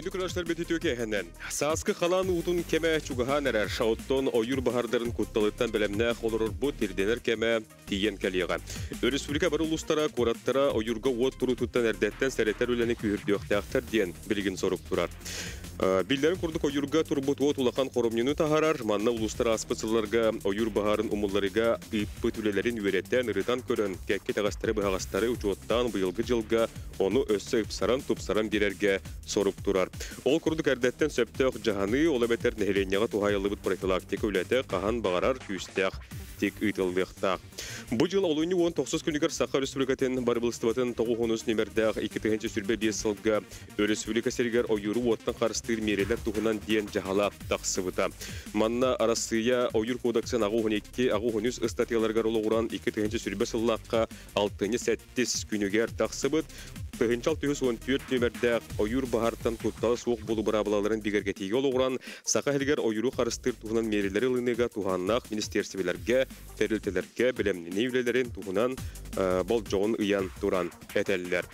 Күндік күрәштер бететіу кәйхінен. Саскы қалан ұтын кеме чуғахан әрәр шауттон ойыр бағардарын күтталыттан білімнәқ олырыр бұ терденер кеме тиен кәлеға. Республика бір ұлыстара, қораттара ойырға от тұру тұттан әрдеттен сәреттер өләні күйірді өқтіяқтар ден білген сорып тұрар. Билдерин курдук ойурга турбут от улахан коромнюну тахарар, манна улустар аспыцыларга ойур бахарын умулларыга ыйппы түлелерин үйреттен ырытан көрін, кәкке тағастары бұғағастары учуоттан бұйылғы жылга оны өссі ыпсаран тупсаран берерге соруп турар. Ол курдук әрдеттен сөптеқ жаханы ола бетер нехеленяға тухайылы бұд профилактика үлеті қахан бағарар күйістеқ тек ыйтылдықтақ. Бұл жыл олуыны 19 күнігер Саха Республикатын барбылыстыватын 9 нөмірдәқ 2-ші сүрбе 5 сылға Республика сергер ойыру оттан қарыстыр мерелер туғынан ден жағала тақсывыта. Манна арасыя ойыр кодексын ағуғын 2, ағуғын 3 статияларға ролы құран 2-ші сүрбе сыллаққа 6-7 күнігер тақсывыт. Пəhінчал 214 нөмірдәқ ойыр бағартан құтталы суық болу бұрабылаларын бігергетеге олығыран Сақа әлгер ойыру қарыстыр туғынан мерелері лыныға туғаннақ министерсівелерге, тәрілтелерге білемнені үлелерін туғынан бол жоғын ұян тұран әтәлілер.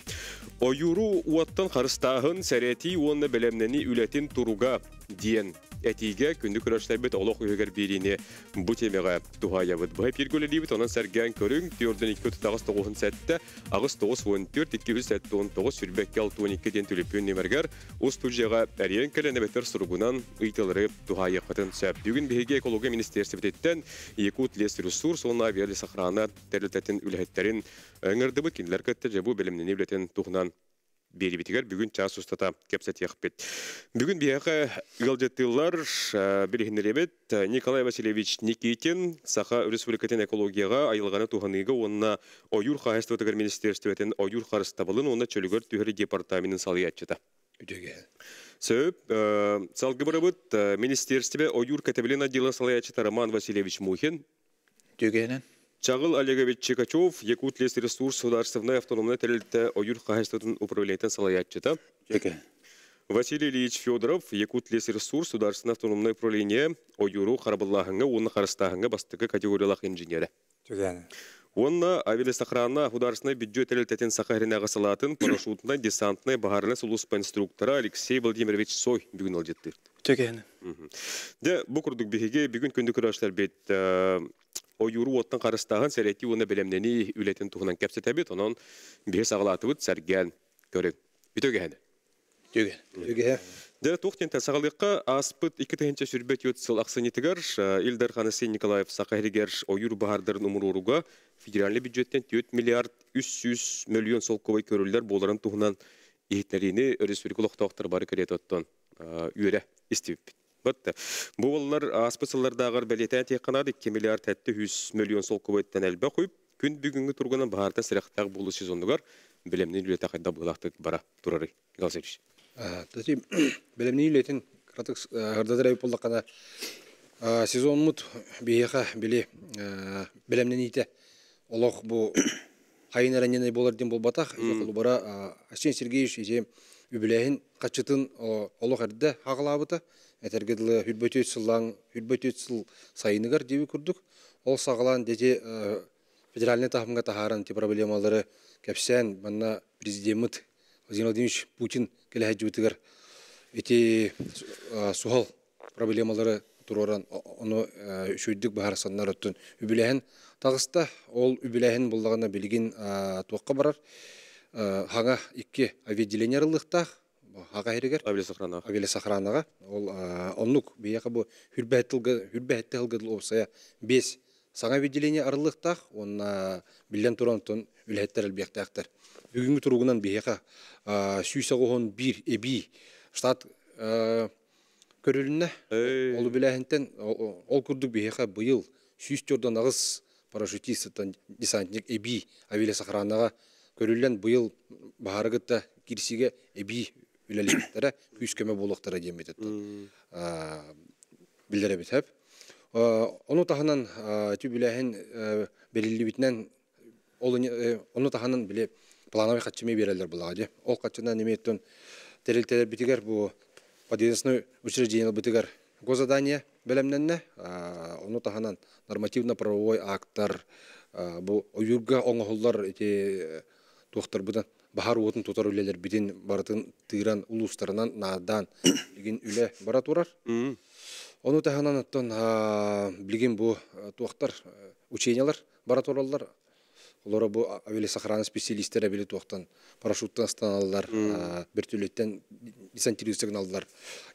Ойыру уаттан қарыстағын сәрети оны білемнені үлетін тұруға дейін әтиге күнді күрәштер бет олық үйегер беріне бұ темеға туғайабыд. Бұхай пергөлі дейбіт онан сәрген көрің 4-2-9 сәтті ағыз 9-14-2-7-19 сүрбәкке 6-12 ден төліппен немергер ұс тұжеға әрен кәлінебеттер сұрғынан ұйтылыры туғайы қытын сөп. Бүгін бейге экология министерсібеттен Якут лес ресурс, онына верлі сақраны тәрілтетін үләттерін өңірді бұд кенілер көтті жабу білімнені білетін туғынан бері бітігер бүгін час ұстата кепсет яқпет. Бүгін бияқы ғалжеттілер білігінеребет Николай Васильевич Никитин Саха Республикатын экологияға айылғаны туғаныға онына ойыр қағыстыватығыр министерстветен ойыр қарыстабылын онына чөлігер түйірі департаментін салы атчыта. Сөп, салғы бұрабыт министерстве ойыр кәтебілін адилы салы атчыта Роман Васильевич Мухин. Чағыл Олегович Чекачев, Якут лес ресурс государственной автономной тәрелті ойыр қағыстатын управлениетен салаятчыта. Василий Ильич Федоров, Якут лес ресурс государственной автономной управление ойыру қарабыллағыңа, оны қарыстағыңа бастығы категориялық инженері. Онна авиасохрана государственной бюджет тәрелтетін сақаринағы салатын парашютной, десантной, бағарына сұлыспа инструктора Алексей Владимирович Сой бүгін алжеттір. Бұл күрдік бігеге бүгін күнді күрәштер бет ойыру оттан қарыстағын сәреті оны білемнені үлетін тұғынан кәпсет әбет, онын бігі сағылатывыд сәрген көрік. Бүті өге Тоқтен тәсағалыққа аспыт 2-ші сүрбет өтсіл ақсынетігер Илдар Ханасы Николаев Сақайригер ойыр бағардарын ұмыруға федеральный бюджеттен 4 миллиард 300 миллион солковай көрілдер боларын тұғынан ехетнәрені республикалық тоқтар бары кәрет оттан үйері істеппет. Бұл олар аспысылардағыр бәлетен текқанады 2 миллиард 100 миллион солковайттан әлбә қойып, күн бүгінгі тұрғынан бағарда сірақтағы болу сезондығар білемнен үлеті қайда бұлақтық бара тұрары. Галсевич. Білемнен үлетін ғырдадыр әйіп болдаққана сезон мұт бейеға білемнен ете олық бұл қайын әрәнен боларден бұл батақ. Бара Арсен Сергеевич үбіләйін қатшытын олық әрді хағылабыты. Әтергеділі хүлбөтөт сыл сайынығар деуі күрдік. Ол сағылан деде федеральный тахымға тахаран те проблемалары кәпсән банна президент Владимир Владимирович Путин келәхәт жүбітігір ете суғал проблемалары тұроран оны үшөйдік бағарсанлар өттін үбіләйін тағыста ол үбіләйін болдағына білген туаққа барар. Хаңа 2 авиаделение арылықтақ Хаға ерегер авиасохранаға ол оннук бияқы бұл хүрбәтті ғылғыдыл олсая 5 саңа авиаделение арылықтақ онна білден тұрантын үләттер әлбияқтақтар. Бүгінгі тұрғынан бияқы сүйсағығын 1 эби штат көріліне ол біләхінтен ол күрдік бияқы бұйыл сүйстерден ағыз парашютистаттан десантник эби авиасохранаға көрілен бұйыл бағарығытта кирсиге эби үләліктері күйіскеме болуқтары демет білдері бітіп. Оны тағынан түбіләхін белілі бітінен оны тағынан біле плановай қатшымай берелер бұлаға. Ол қатшына неметтен тәрелтелер бітігер бұл подъездный учреждение бітігер госзадание білімненне. Оны тағынан нормативно-правовой акттар бұл ойырға оңғылдар туқтар бұдан Bahar uotun tutar üleler bitin baratın tığıran uluslarından nadan bilgin üle barat urar. Onu tahanan attın bilgin bu tuaktar учениялар barat orallar. Олар bu aveli sahrana spesialistleri bile tuaktan paraşuttan astanallar, bir türlüten десантирующий сигналдар.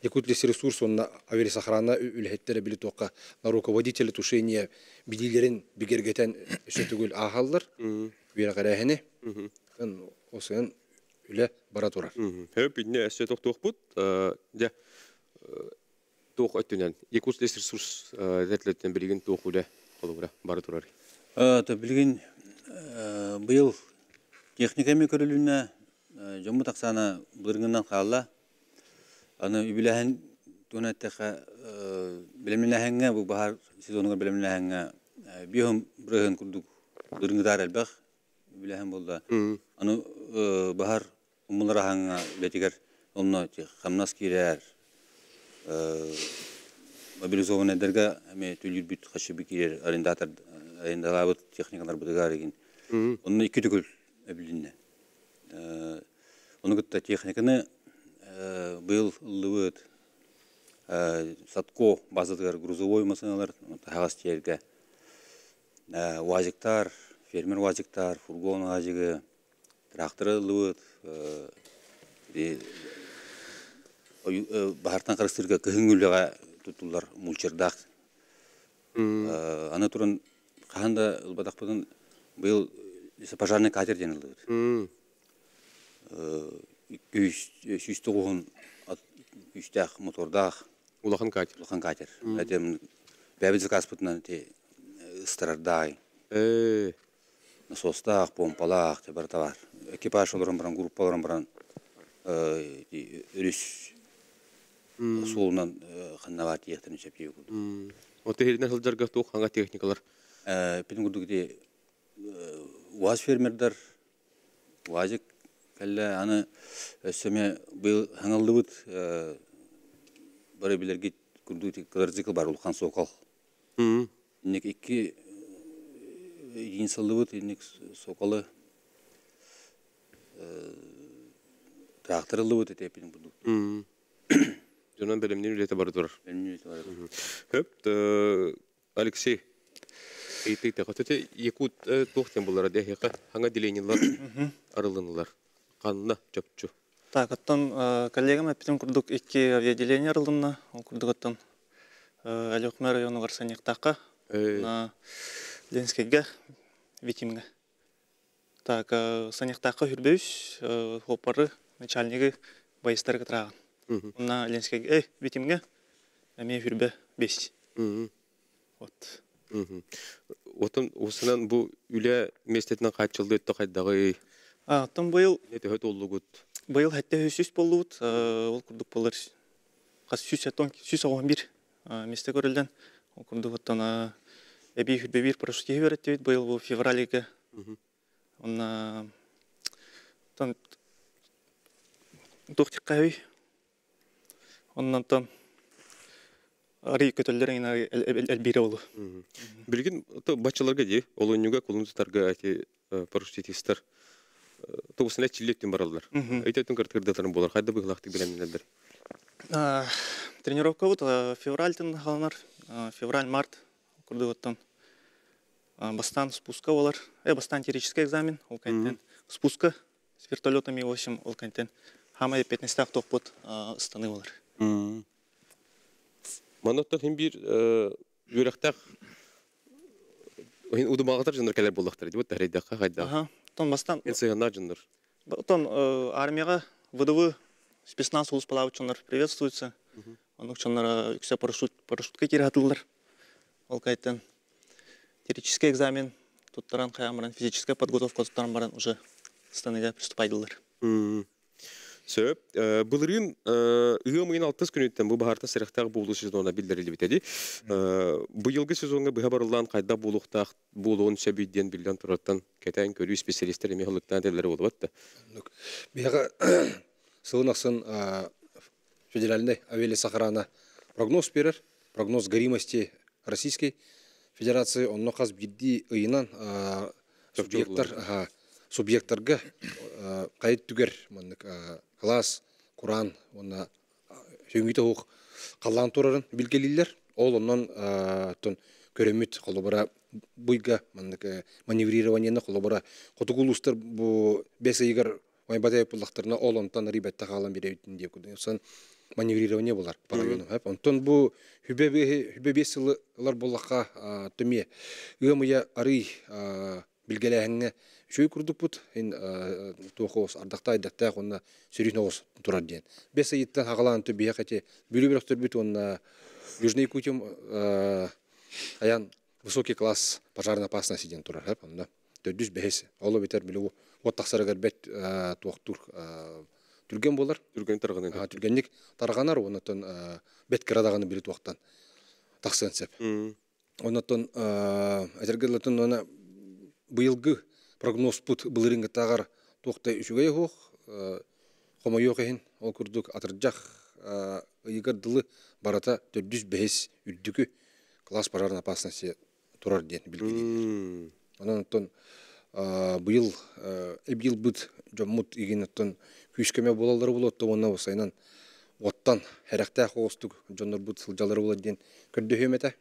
Якутлес ресурс онна авери сахрана үлһеттері били тоққа на руководители тушения бидилерин бигергетен шетүгүл ахаллар. Бир гарахыны. Осын үле бара турар. Хөп инне эссе тоқтук бут. Я тоқ өттүнен якутлес ресурс детлеттен билген тоқуле колура бара турар. То билген быйыл техниками көрүлүнө жомму таксана быргындан калла. Аны үбиләһен тунаттаха билемнәһәнгә бу бахар сезонга билемнәһәнгә бихом брыгын курдук быргындар албах үбиләһен булды. Аны бахар умулраһанга бетигер онно хамнас кирәр мобилизованныйдерга ме түлүр бит хашыбы кирәр арендатор техникалар булгар икән. Онны ике түгел билинне. Оны гытта техниканы был лывыт садко базадыгар грузовой машиналар тагастиерге вазиктар, фермер вазиктар, фургон вазиги, тракторы лывыт бахартан кырыстырга кыһыңүлгә тутулар мулчырдак. Аны турын каханда ылбадакпын был пожарный катер денилди. Күстөгөн күстәк мотордах Улахан катер. Улахан катер. Әдем бәбез гаспытнан те старардай. Насостах, помпалах, те бартавар. Экипаж олорон баран группалардан баран үрүс сулунан ханнават яктын чепип булду. Оты херинен хылжарга тоқ ханга техникалар. Бин гудугде ваз фермердер вазик кәллә аны сөме быйыл хаңалдыбыт бары билерге күрдүк квадроцикл бар улхан сокол. Ник икки инсалдыбыт ник соколы тракторлыбыт этепин булду. Жонан белемнен үлете бар турар. Хөп Алексей Эйтейте хатете якут тохтен булар дехека ханга диленилар арылынылар. Канна чөпчү. Так, оттон коллегам эпитим курдук икки авиаделение арылдымна, ол курдук оттон Алёкмер району гарсаньяктакка на Ленскийге Витимге. Так, саньяктакка хүрбөбүз, хопары начальниги байыстарга траган. На Ленскийге Витимге эме хүрбө 5. Вот. Отын осынан бу үле местетинен кайчылды өттө кайдагы Оттон быйыл нете хөт оллугут. Быйыл хәтта хүсүс болуут, ол курдук болар. Кас 111 месте көрүлден. Ол курдук оттон эби хүрбөбир парашютке берет быйыл бу февральга. Онна тон тохтиккай. Оннан ари көтөллөрүн элбире болу. Билген бачаларга ди, ол өнүгө колунустарга ати парашютистер. Тобусына чиллеттен баралар. Әйтәтен кыртырдатарын болар. Кайда быгылактык белемнелер. Тренировка вот февральтен халанар, февраль-март курдуготтон. Бастан спуска болар. Бастан теоретический экзамен, ол кантен. Спуска с вертолетами, в общем, ол кантен. Хама 15 топот станы болар. Маноттан хим бир юрактак удумагатар жандар келер болдактар. Вот тарайдакка кайда. Тон бастан. Энсегана жандар. Тон армияга ВДВ спецназ улус плаваучылар приветствуется. Onun учанлар yüksek парашютка киратылар. Ол кайтан теоретический экзамен туттаран каямран физическая подготовка туттаран баран уже станыга приступайдылар. Сөп, былырын ыгымын 6 күнүттен бу бахарта сырыктагы болуу сезонуна билдирилди битеди. Быйылгы сезонга быга барылган кайда болуктак болуун себийден билген тураттан кетен көрүү специалисттер эме хылыктан делери болуп атты. Бияга сылынаксын федеральный авиасохрана прогноз берер, прогноз горимости Российской Федерации, он нохаз бидди ыйынан субъекттар субъекттарға қайыт түгер класс, Құран, оны сөңгейті оқ қалан тұрарын білгелілер. Ол оннан көрімет қолыбыра бұйға маневрированияны қолыбыра қотығылыстар бұл бәс айығар ойбадай бұлақтарына ол онтан рибетті қалан берейтін деп күді. Сон маневрирование болар по району. Онтан бұл хүбе бесілер болаққа төме. Үгімия ары білгеләңі шөй күрдік бұд. Тоқыз ардақта айдақта онына сөрейін оғыз тұрар дейін. Бәс айыттан ағалан төбе қәте бөлі бір өқтір бүт онына Южный Кутим аян высокий класс пожарной опасности ден тұрар. Онына төддүз бәхесі. Олы бетер білі оттақсарығар бәт туақтур түрген болар. Түрген тарғанын. Түргенник тарғанар, онытын бәт кірадағаны білі туақтан тақсын сәп. Онытын әтергелетін оны бұйылғы прогноз бұд бұлырыңғы тағар туақтай үшігей хоқ, қома йоқ ехін, ол күрдік атырджақ ұйығар дылы барата төддүз бәхес үрдігі класс пожарной опасности тұрар ден білгелейдер. Онытын бұйыл бұд жоммут егенеттен күйшкеме болалары болатты, оны осайынан оттан әрәқті қоғыстық жоныр бұд сылжалары болады ден көрді өйметі.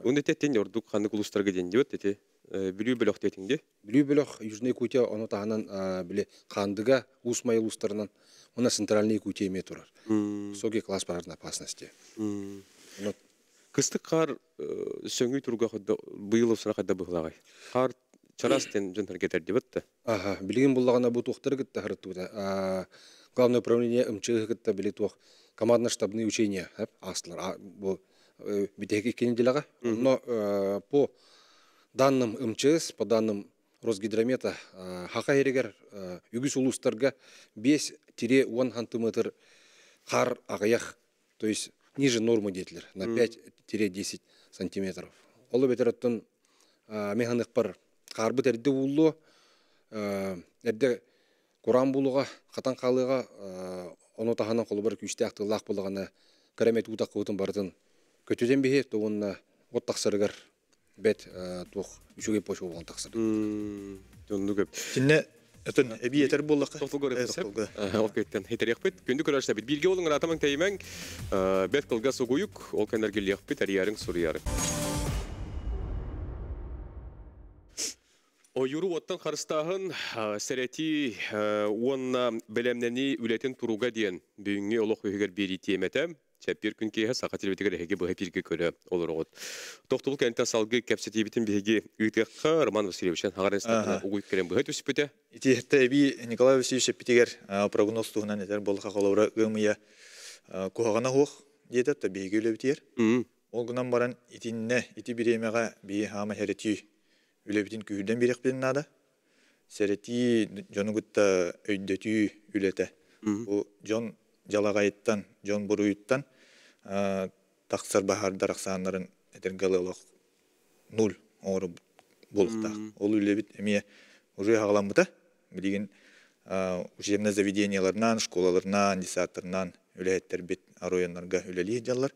Оны тәттен ордық қанды құлыстарға ден деп өтті, білі бөліқ тәтіңде? Білі бөліқ Южный Кутия оны тағынан білі қандыға ұсмай ұлыстарынан оны центральный Кутия еме тұрар. Соге класс пожарной опасности. Кыстық қар сөңгей тұрға бұйыл ұсына қадда бұғылағай. Қар чарастен жонтар кетер деп өтті? Білген болағана бұл тоқтар күтті қарытты бұда. Главное управление МЧГ күтті білі тоқ. Командно-штабные учения асылар. Бітегі екені делаға. Но по данным МЧС, по данным Росгидромета, хақа ерегер үгіс ұлыстарға 5-10 сантиметр қар ағаяқ, то есть ниже нормы дейтілер, на 5-10 сантиметров. Олы бетереттен механик бар қарбыт әрді ұлы, әрді Құран болуға, қатан қалыға, оны тағанан қолы бар күшті ақты лақ болығана кәрәмет ұтақ ұтын бардың көтеден бейе, тоғынна от тақсырығар бәт тоқ үшіге пошу болған тақсыр. Жонды көп. Сінне өтін әбі етер болдық. Тоқтылғыр өтсіп, ол кеттен хетерек бет. Күнді көрәшті бет. Бірге олың ратамың тәймен бәт қылға соғуйық, ол кәнергелек бет, әріярың сұрыярың. Ойыру оттан қарыстағын сәрети онна білемнені үлетін тұруға дейін бүйінге олық өйгер бері теметі. Чәппер күн кейі сақа телебетігер әйге бұға перге көлі олыр оғыд. Тоқтылық әнті салғы кәпсеті бетін бейге үйтіққа Роман Васильевичен ағарын стақына ұғыйып керен бұға төсіп бөті? Итиетті әбі Николай Васильевич әппетігер прогноз тұғынан әтер болыға қалауыра ғымыя көғағана хоқ деді, бейге өлі бітер. Ол күнан баран итинне, ити біремеға бейі хама хәреті үлебітін күйірден берек білін ада. Сәреті жоны күтті өйдеті үлеті. Жон жалағайыттан, жон бұруйыттан тақсар бахардар ақсанларын әтергалы олық 0 оңыры болықтақ. Ол үлебіт әмее уже ағалан бұта. Білеген учебный заведенияларынан, школаларынан, десаттарынан үләйттер бет ароянларға үләлі жалар.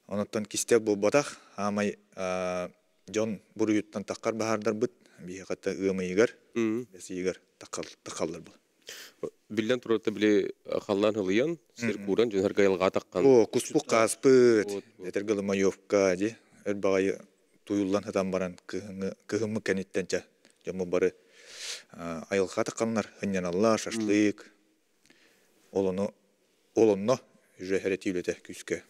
Онықтан кистек бұл батақ, амай жон бұруйыттан таққар бахардар бұт, бейі қатта ұғымы егер, бәсі егер таққалар бұл. Билден тұраты біле қалан ғылыян, сер куран жөн әргайылға таққан. Құспық қаспыт, әтергілі майовка, әр бағайы туюллан хатан баран кығымы кәнеттенче. Жамы бары айылға таққанлар, хыннен алла, шашлык. Олыны жүре әреті үлеті күске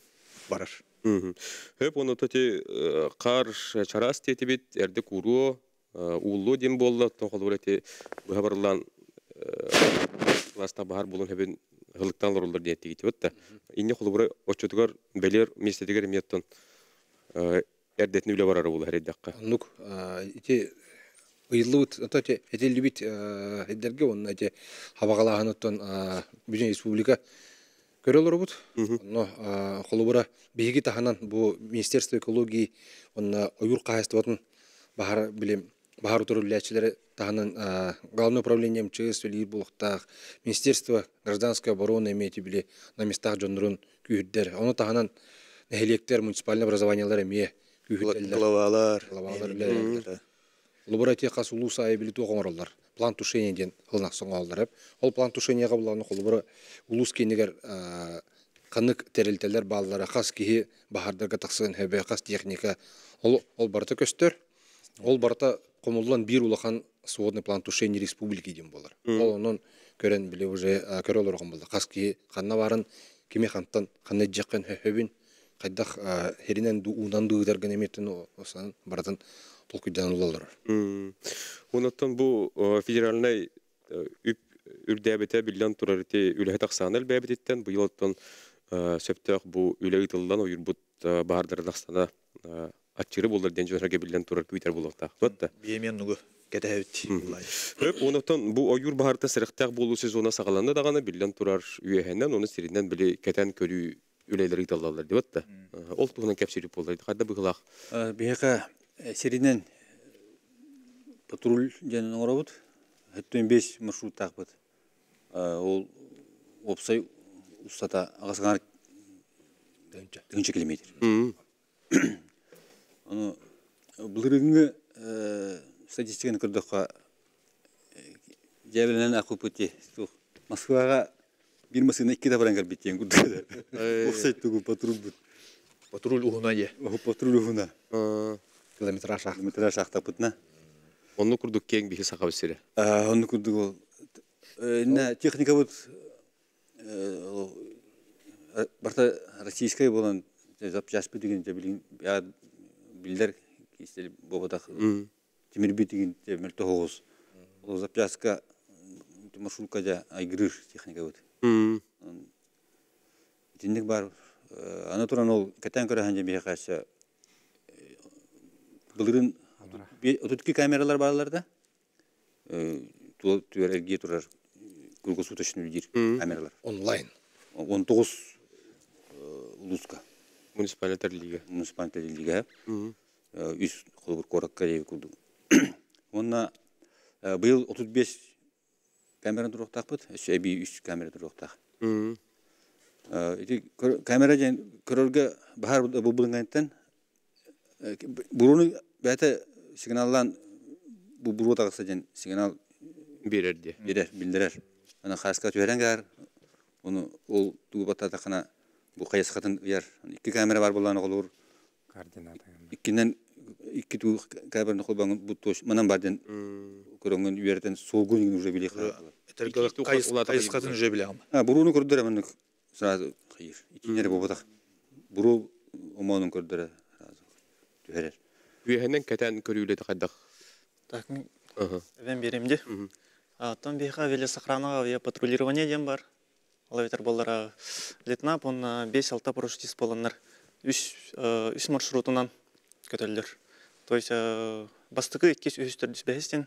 барар. Хөп, оны төте қар чарас теті бет, әрді куру, ұлы дем болды, тоқыл өреті бұғабарлан класста bahar bulun heben hılıktan lorullar diyette gitti ötte. İnne kulubura oçutugar beler mesleğe miyattan erdetini bile barara bulu her dakika. Nuk ite uylut öte etelibit ederge onun ite havagalahanıttan bütün respublika görülür bud. No kulubura bigi tahanan bu Ministerstvo ekologiyi onun oyur kahestvatın bahar bilim Bahар уторлячилери таханан главное управление МЧС Либулхтах, Министерство гражданской обороны имеете били на местах жонрун күйдер. Оны таханан нехелектер муниципальное образованиялар эме күйдерлер. Главалар. Лубара те кас улус айбили тоғоңороллар. План тушение ден хылнак соңалдар хеп. Ол план тушениега буланы холбара улус кенегер канык терелтелер баллары кас кихи бахардага таксын хебе кас техника. Ол барта көстөр. Ол барта комуллан бир улахан сводный план тушения республики ден болар. Ол онун көрен биле уже көрөлөргөн болду. Кас кихи канна барын кеме хантан канна жакын хөбүн кайдах херинен унан дыгдарган эметтен осан баратын толкуйдан улалар. Онуттан бу федеральный үрдәбете биллян турарыты үләһе таксаныл бәбиттен бу елттан сөптөк бу үләгы тылдан ойырбут бардырдакстана атчыры булдар ден жөнөргө биллян турар күйтер булакта. Тотта. Биемен нугу кетебит. Онуттан бу ойыр баарда сырыктак болуу сезона сагаланды даганы биллян турар үйөһеннен оны сиринен биле кетен көрүү үләйләре таллалар дип атта. Ол тугунан кепсирип булды. Кайда быгылак? Бияка серинен патруль жанын оңырабыд. Хөттен 5 маршрут тақпыд. Ол опсай ұстата ағасығар 10 километр. Бұлырыңы статистиканы көрдіққа жәбілінен ақып өте. Москваға bir masına 2 defa rengar bitiyen kudu. Offside tugu patrul but. Patrul uhuna ye. Patrul uhuna. Kilometraj şah. Kilometraj şah tapıtna. Onu kurduk keng bir sakab sire. Onu kurduk ol. Ne техника вот барта российская болан запчасть деген же я билдер кистел бобатак темирбит деген темир тоғыз. Ол запчастька маршрутка да айгрыш техника вот. Динник бар. Ана туран ол катан көрәһәнҗә бия кайсы. Булырын отутки камералар барларда. Түгәргә турар. Круглосуточный лидер камералар. Онлайн. 19 луска. Муниципалитет лига. Үз холбур коракка курду. Онна быел 35 камера турук такпыт. Сөйби 3 камера турук так. Камера жен көрөргө баар булунгандыктан буруну бәте сигналлан бу буру тагысы жен сигнал берерди. Билдирер. Ана хаска төренгәр. Оны ол тугыбата такына бу кайсыкатын яр. 2 камера бар булганы олур. Координата. Икинен 2 ту камераны колбан бу тош манан барден көрөнгөн үйерден солгун уже билек. Кайсыкатын уже билем. Буруну көрдөр мен сразу кайыр. Икинер бобатак. Буру омонун көрдөр сразу. Төһәрер. Үйәһеннән кәтән көрүләде кайдак. Так, мен беремде. Там беха велосохранного и патрулирование дем бар. Лавитар боллара летнап, он 5-6 парашютист боланнар. Үс маршрутунан көтөлдөр. То есть бастыкы 2 үстөрдүс бестен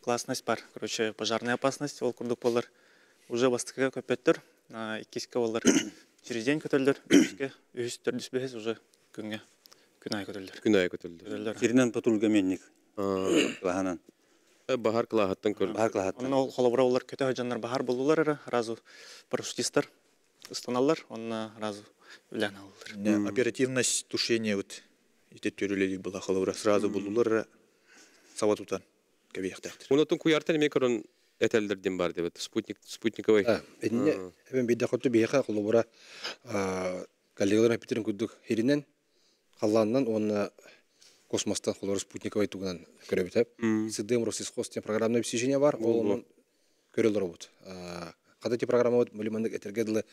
классность бар. Короче, пожарная опасность ол курдук болар. Уже бастыкыга көпөттөр. 2 болар. Через день көтөлдөр. Үстөрдүс бес уже күнгө. Күнай көтөлдөр. Киринен патрульга менник. Лаханан. Bahar kılahаттан көрдүк. Bahar kılahаттан. Оны холобра олар көтө жандар бахар болулар, разу парашютисттер ыстаналар, оны разу үлән алалар. Оперативность тушения вот итеп төрөлөдүк була холобра сразу болулар саватутан кебехтактыр. Онотун куяртан микрон этелдердин бар деп спутниковый. Эбен бидде хоту бияка холобра коллегалар Питерин күдүк херинен калгандан оны космостан холор спутниковый туган көрөбүтөп. СДМ Россельхоз программное обеспечение бар, ол көрөлөр бут. Кадати программа вот мөлимандык этергедле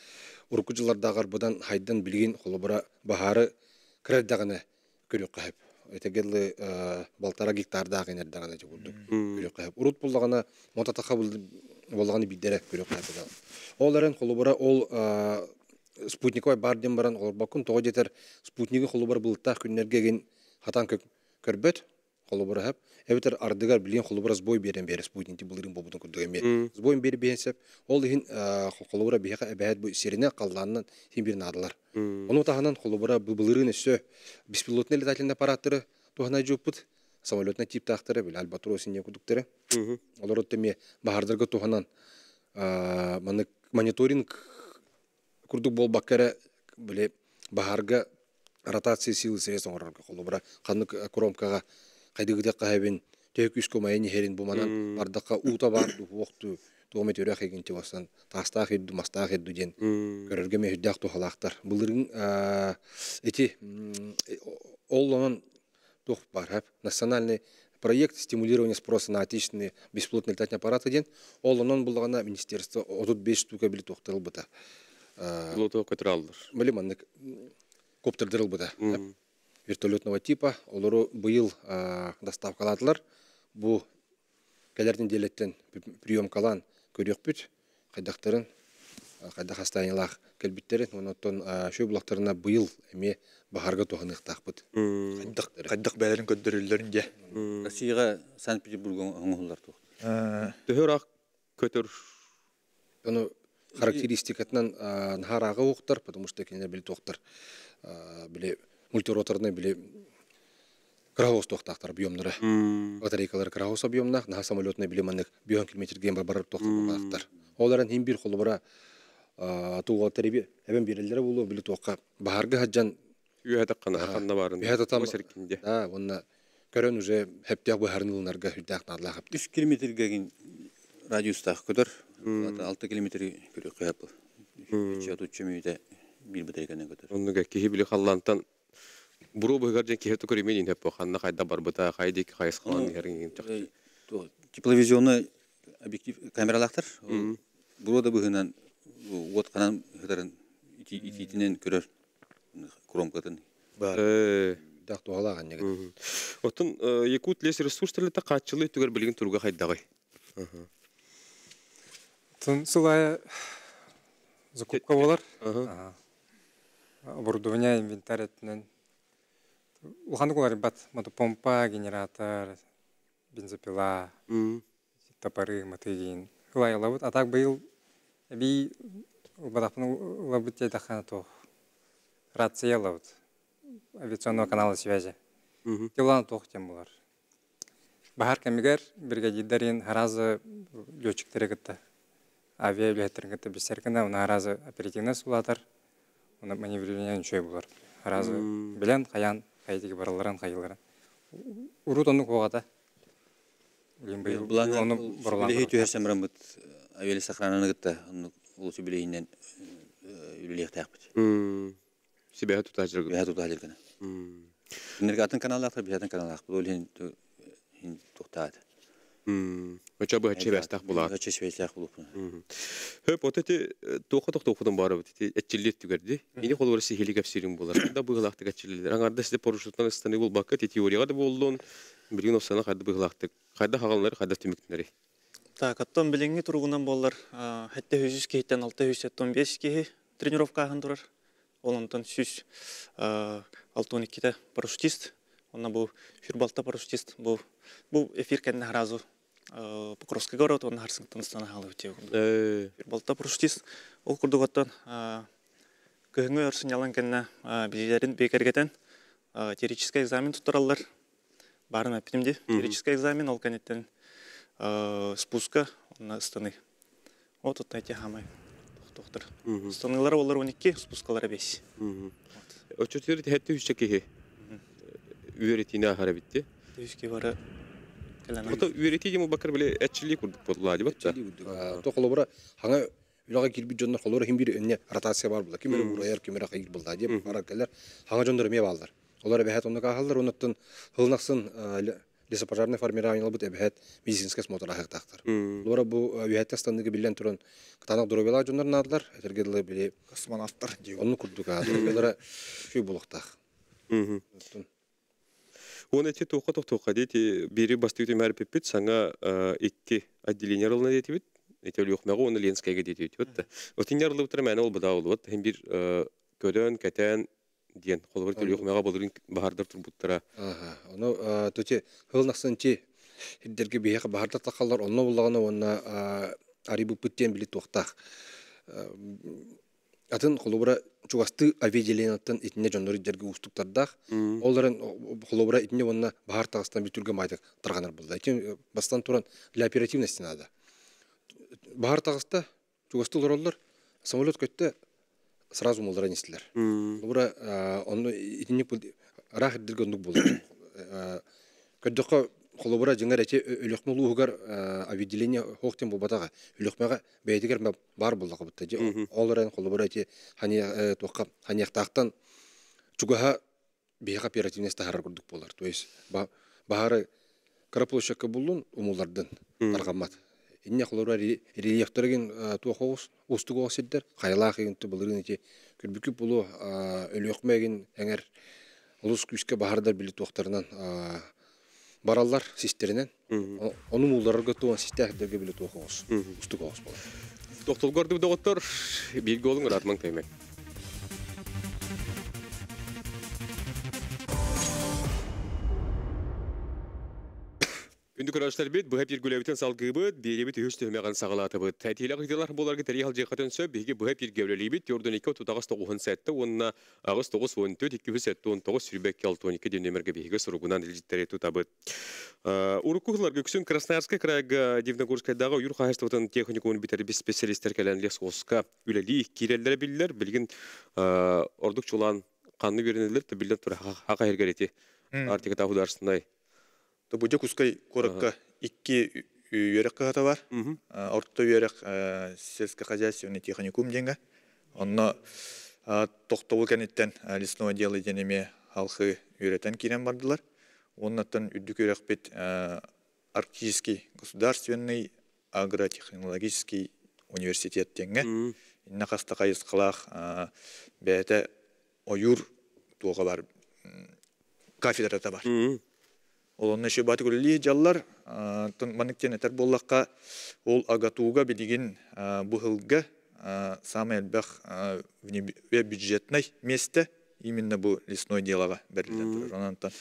уркужилардагы будан хайдан билген холобра бахары креддагына көрөк кайып. Этергедле балтара гектардагы нердагына жубулдук. Көрөк кайып. Урут буллагына мототака болганы биддере көрөк кайып. Оларын холобра ол спутниковый барден баран олар бакын тоо жетер спутниги холобра булта күннерге хатан көрбөт холобра хап. Эбитер ардыгар билген холобра сбой берен бере спутники булырын бобудун көрдөгөм. Сбой бери бенсеп, ол дигин холобра бияка эбәт бу серине калганнан син бир надылар. Ону таханан холобра булырын өсө беспилотный летательный аппараттары тухана жупут, самолетный тип тактары бил альбатрос ине кудуктары. Олар өттеме бахардырга туханан мониторинг курдук болбаккара биле бахарга ротация силы средств оңорорго холобра канык кромкага кайдыгыдак кайбин төкүс комайын херин бу манан бардакка ута бар укту тугамет өрө хегенче басан тастаа хидду мастаа хидду ден көрөргө мөһдәк тухалактар булырын эти оллон тух бар хап национальный проект стимулирования спроса на отечественные бесплатные летательные аппараты ден оллонон булгана министерство 35 штука билет тохтырылбыта Лото көтөралдыр. Малиманнык коптердырылбыта вертолетного типа олору быйыл доставкаладылар бу келердин делеттен приемкалан көрөкпүт кайдактарын кайда хастайнылах келбиттерин онотон шөй булактарына быйыл эме бахарга туханыктакпыт Кайдак бәлерин көддөрүлөрүн же. Россияга Санкт-Петербургга оңоллар тух. Төһөрак көтөр. ону характеристикатынан нахарага уктар потому что кине бил токтар биле мультироторный биле Крахос тохтактар объемнары. Батарейкалар крахос объемнах, на самолетный билеманных бион километр гейм барбар тохтактар. Оларын хим бир холбара туга терби эбен бирелдер болу били токка баарга хаджан Үйәтә кана барын. Үйәтә там. Серкинде. Да, онна көрөн уже хептяк баарныларга хүдәк надлах. 3 километрге кин радиустах көтөр. 6 километр көрө кыяп. Чату чемүйдө бир батарейканы көтөр. Оннуга кихи били халлантан буру быгаржан кихи көремен инеп ханна кайда бар быта кайдык кайыс калан херин чак. Тепловизионный объектив камералактар. Бурода быгынан вот канан хыдарын итинен көрөр. Кромкатын. Бар. Дак туалаган неге. Отун Якут лес ресурстарларда качылы түгөр билген турга кайдагай. Тун сылая закупка болар. Оборудование, инвентарь. Ухандыклар бат мотопомпа, генератор, бензопила, топоры, мотыгин. Хылай лабыт. А так был би бадапны лабыт тайдахана то рация лабыт. Авиационного канала связи. Телан тох тем булар. Бахар камигер бригадирдерин харазы летчиктери гытта. Авиалеттерин гытта бисеркена уна харазы оперативный сулатар. Уна маневрирование чөй булар. Харазы билен каян кайдыги бараларын кайыларын. Урутонну когата. Буланы билеги төһәрсәмрәм бит авиаль сохрананы гытта. Улысы билегинен үлелек тәкбит. Себе тутажыр. Я туда легена. Энергатын каналлар, бизатын каналлар. Бул хин туктат. Оча бу чебестак була. Оча чебестак булу. Хөп отети тоқудан бары бит. Этчилет түгәрди. Ине колор сихили капсирин булар. Да быгылактык этчилелер. Аңарда сиде порушуттан ыстаны бул бакка теорияга да болдун. Билген осана кайда быгылактык. Кайда хагаллар, кайда түмүктнәри. Так, оттон билинги тургунан боллар. Хәтта 100 кейтен 615 кей тренировкаһын турар. Олонтон сүз 6-12-те парашютист. Онна бу фирбалта парашютист. Бу эфир кенне харазу Покровский город, он Харсингтон стана халы үтеу. Фирбалта парашютист. Ол курдугаттан көхіңі өрсін ялан кенне билерин бекергетен теоретический экзамен туттаралар. Барын әппетімде. Теоретический экзамен, ол кенеттен спуска, онна станы. Вот отна эти хамай. Доктор. Станылар олар 12, спускалары 5. Очотер хәтта үчекеһе. Үеретине ахара битте. Төшке бары келәнә. Ото үерети диму бакыр беле этчилик курдук булла дип атта. То холобра хаңа үлага кирби жоннор холора хим бир энне ротация бар була. Кимер ураяр, кимер кайыр булда дип баракалар. Хаңа жоннор ме балдар. Олар бәһәт онда кахалдар, оннан хылнаксын лесопожарный формирование бут бәһәт медицинский осмотр ахтактар. Лора бу бәһәт стандыгы билен турын кытанак дробела жоннор надлар, этергедле биле Космонавттар дию. онны курдука. Олар шуй булуктак. Он эти тоқа дейти бири бастыйты мәр пеппит саңа икки отделение рылына дейти бит. Эти лёхмәгы оны Ленскайга дейти бит. Отинер лыптыр мәне ол буда ол бит. Һәм бир көдөн кәтән диен холбар лёхмәгы булырын баһардар турбуттара. Оны төте хылнаксынчы хиддерге бияка баһарда такаллар онны буллаганы онна арибу пүттен били тоқтак. Атын холобра чугасты авиаделенаттан итне жоннор жерге устуктардах. Оларын холобра итне онна баһар тагыстан битүргө майдык тарганар булды. Экен бастан туран для оперативности надо. Баһар тагыста чугасты лороллар самолет көттө сразу молдара нестилер. Холобра онны итне рах диргөндүк булды. Көддөккө холобура жыңар эти өлөкмөлүүгөр объединение хоктен болбатага өлөкмага бэйдигер бар булдага бутта же олорен холобура эти хани токка ханияктактан чугаха бияка оперативность тахар курдук болар. То есть баары караплощадка булун умулардан таргамат. Инне холобура рельефтерген туохос устуго сиддер кайлах эгенти булырын эти күрбүкү булу өлөкмеген эңер улус күскө баардар били туактарынан бараллар систеринен onun улларга туан систердерге биле туохос устугос болот. Доктолгорду доктор билги олуң ратман таймен. Үндүк көрәшләр бит бу хәп иргүләбитен салгыбыт, беребит үз төмәгән сагалатыбыт. Тәтиләр гыдылар буларга тарихал җыгатын сөп, биге бу хәп иргәүләлибит, Йордан 2 тутагыз 97, онна агыс 914 279 сүрбәк 612 нөмергә биге соргунан илҗиттәре тутабыт. Урукуглар гөксүн Красноярская крайга Дивногорскайдагы юр хәстәтен техникум битәр специалисттер калән лесоска үләли кирәлләр билләр, билген ордук чулан канны беренеләр тәбилләр тура хака хәргәрети. Артика тахударсынай. То буде кускай коракка 2 үйрек ката бар. Орто үйрек сельскохозяйственный техникум деньга. Онно токтовул кенеттен лесное дело денеме халкы үйрәтен кирен бардылар. Оннан үддүк үйрек бит Арктический государственный агротехнологический университет деньга. Инна каста кайыс кылах бәте оюр туга бар кафедрата бар. Олонны шөбаты күлі жаллар, маныктен әтер боллаққа ол агатуға білеген бұғылға самый әлбәқ бюджетный месте именно бұл лесной делаға бәрілден тұрыр. Онантан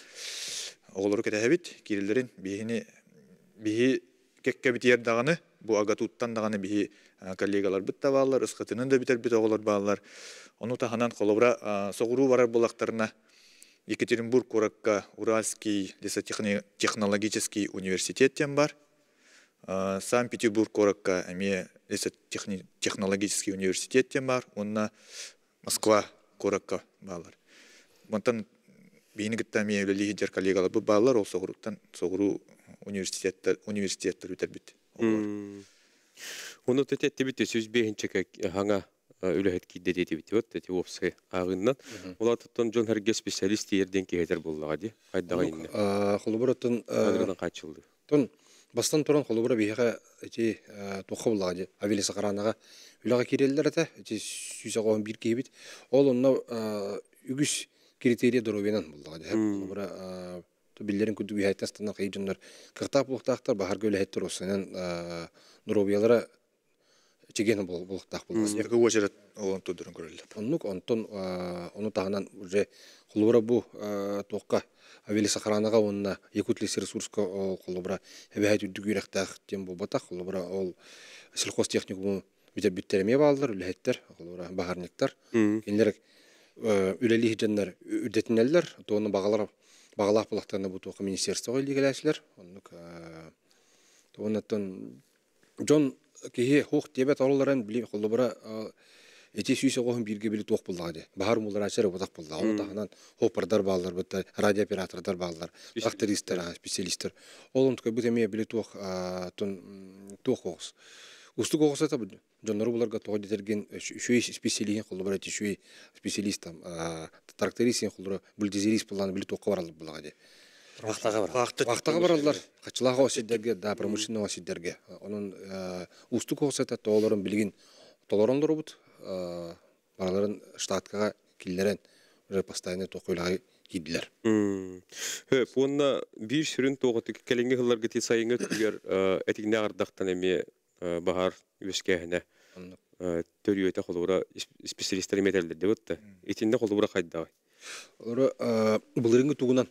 оғылыры кәті әбіт, керілдерін бігі кәкке біт ердағаны, бұл агатуттан дағаны бігі коллегалар бұт та бағалар, ұсқытының да бітер біт оғылыр бағалар. Оны таханан қолыбыра соғыру барар болақтарына Екатеринбург коракка Уральский лесотехнологический университет тем бар. Санкт-Петербург коракка лесотехнологический университет тем бар. Онна Москва коракка балар. Монтан бейнигиттен мен өлі лидер коллегалар бұл балар, ол соғыруттан соғыру университеттер өтер бит. Оны тәтетті бітті сөз бейінчеке хаңа үләһет кидде дети бит вот эти опсы агыннан улар тоттон жон хәргә специалист ерден кейтер буллага ди кайдага инде холобуратын агырдан качылды тон бастан туран холобура бияга эти тохо буллага ди авелиса каранага үләгә кирелләр әтә эти сүзәгән бир кебит ол онна үгүс критерия доровенан буллага ди холобура то биллерин күдү бияйтастан кайдыннар кыртап булактар бахар гөләһеттер осынан доровиялары чеген болуктак булмас. Яка очерет он tudurun көрөлдү. Оннук онтон ону тагынан уже холобура бу токка авели сахаранага онна якутлис ресурска холобура эбэйт үдүгүрактак тем болбата холобура ол сельхозтехникум биттерме балдар үлеттер холобура багарниктар кенлер үлели хиженнер үдетинеллер тоны багалар багалап булактарына бу токка министерство илгиләшләр оннук тоннан Джон кеһе хук дебет алларын биле холобура эти сүйсө гохун бирге биле ток булды. Бахар муллар ачар бодак булды. Аны тагынан хоппердар балдар, бутта радиооператордар балдар, актеристер, специалисттер. Олон тукай бутеме биле ток токос. Устук огоса та бу. Жоннор буларга ток детерген шүй специалист холобура ти шүй специалист тракторист холобура бульдозерист булган биле токка баралып булды. Вақтаға баралар, қачылаға осидерге, да промышленный осидерге. Оның устук осета толарын білген толарандыр бұд, бараларын штаткаға келдерен постоянный тоқойлағы кейділер. Онна бір сүрін тоғыты кәленге ғыларға те сайынғы түгер әтігіне ардақтан әме бағар өскәхіне төрі өте қолуыра специалистер металдерді бұдды. Етінде қолуыра қайдағы? Бұлырыңғы туғынан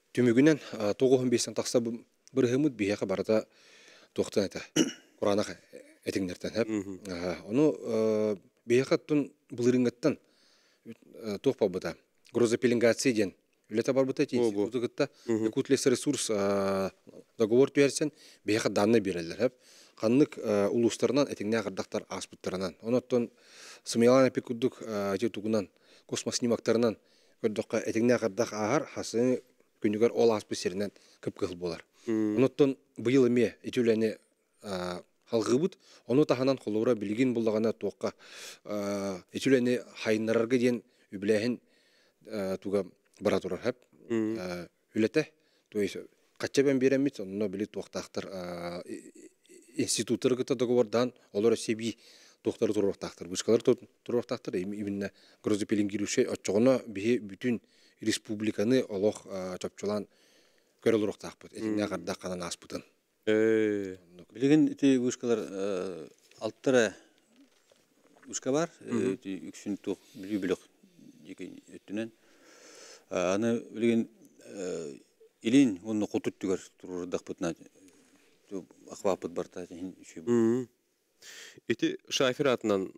Түмүгүнен 95 тақса бір хымыт бияқа барда тоқтан әті. Құранаға әтіңдерден әп. Оны бияқа тұн бұлырыңғыттан тоқпа бұда. Грузопеленгация ден. Үлеті бар бұта тейсі. Бұдығытта Якутлес ресурс договор түйерсен бияқа данны берелер әп. Қанлық ұлыстарынан әтіңне ағырдақтар аспыттарынан. Оны тұн Сымелан әпек күдік әте тұғынан космос снимактарынан көрдіққа әтіңне ағырдақ ағар хасын күнүгөр ол аспы серинен кыпкыл болар. Оноттон быйыл эме итүләне халгыбыт, оны таханан холура билигин буллагана тоққа итүләне хайнарарга ден үбләһен туга бара турар хәп. Үләтә, то есть качабан беремит, онно били тоқтактыр институттарга договордан олар себи доктор турактыр. Бушкалар турактыр. Именно грузопилингирүшө очогона бие бүтүн республиканы олох чапчулан көрөлөрөктакпыт. Этине карда канан аспытын. Билеген ити ушкалар алттара ушка бар. Үксүн тук билүбүлөк диген өттүнөн. Аны билеген илин онны котуттугар турурдакпытна. Аквапыт барта сен үшү. Эти шофер атынан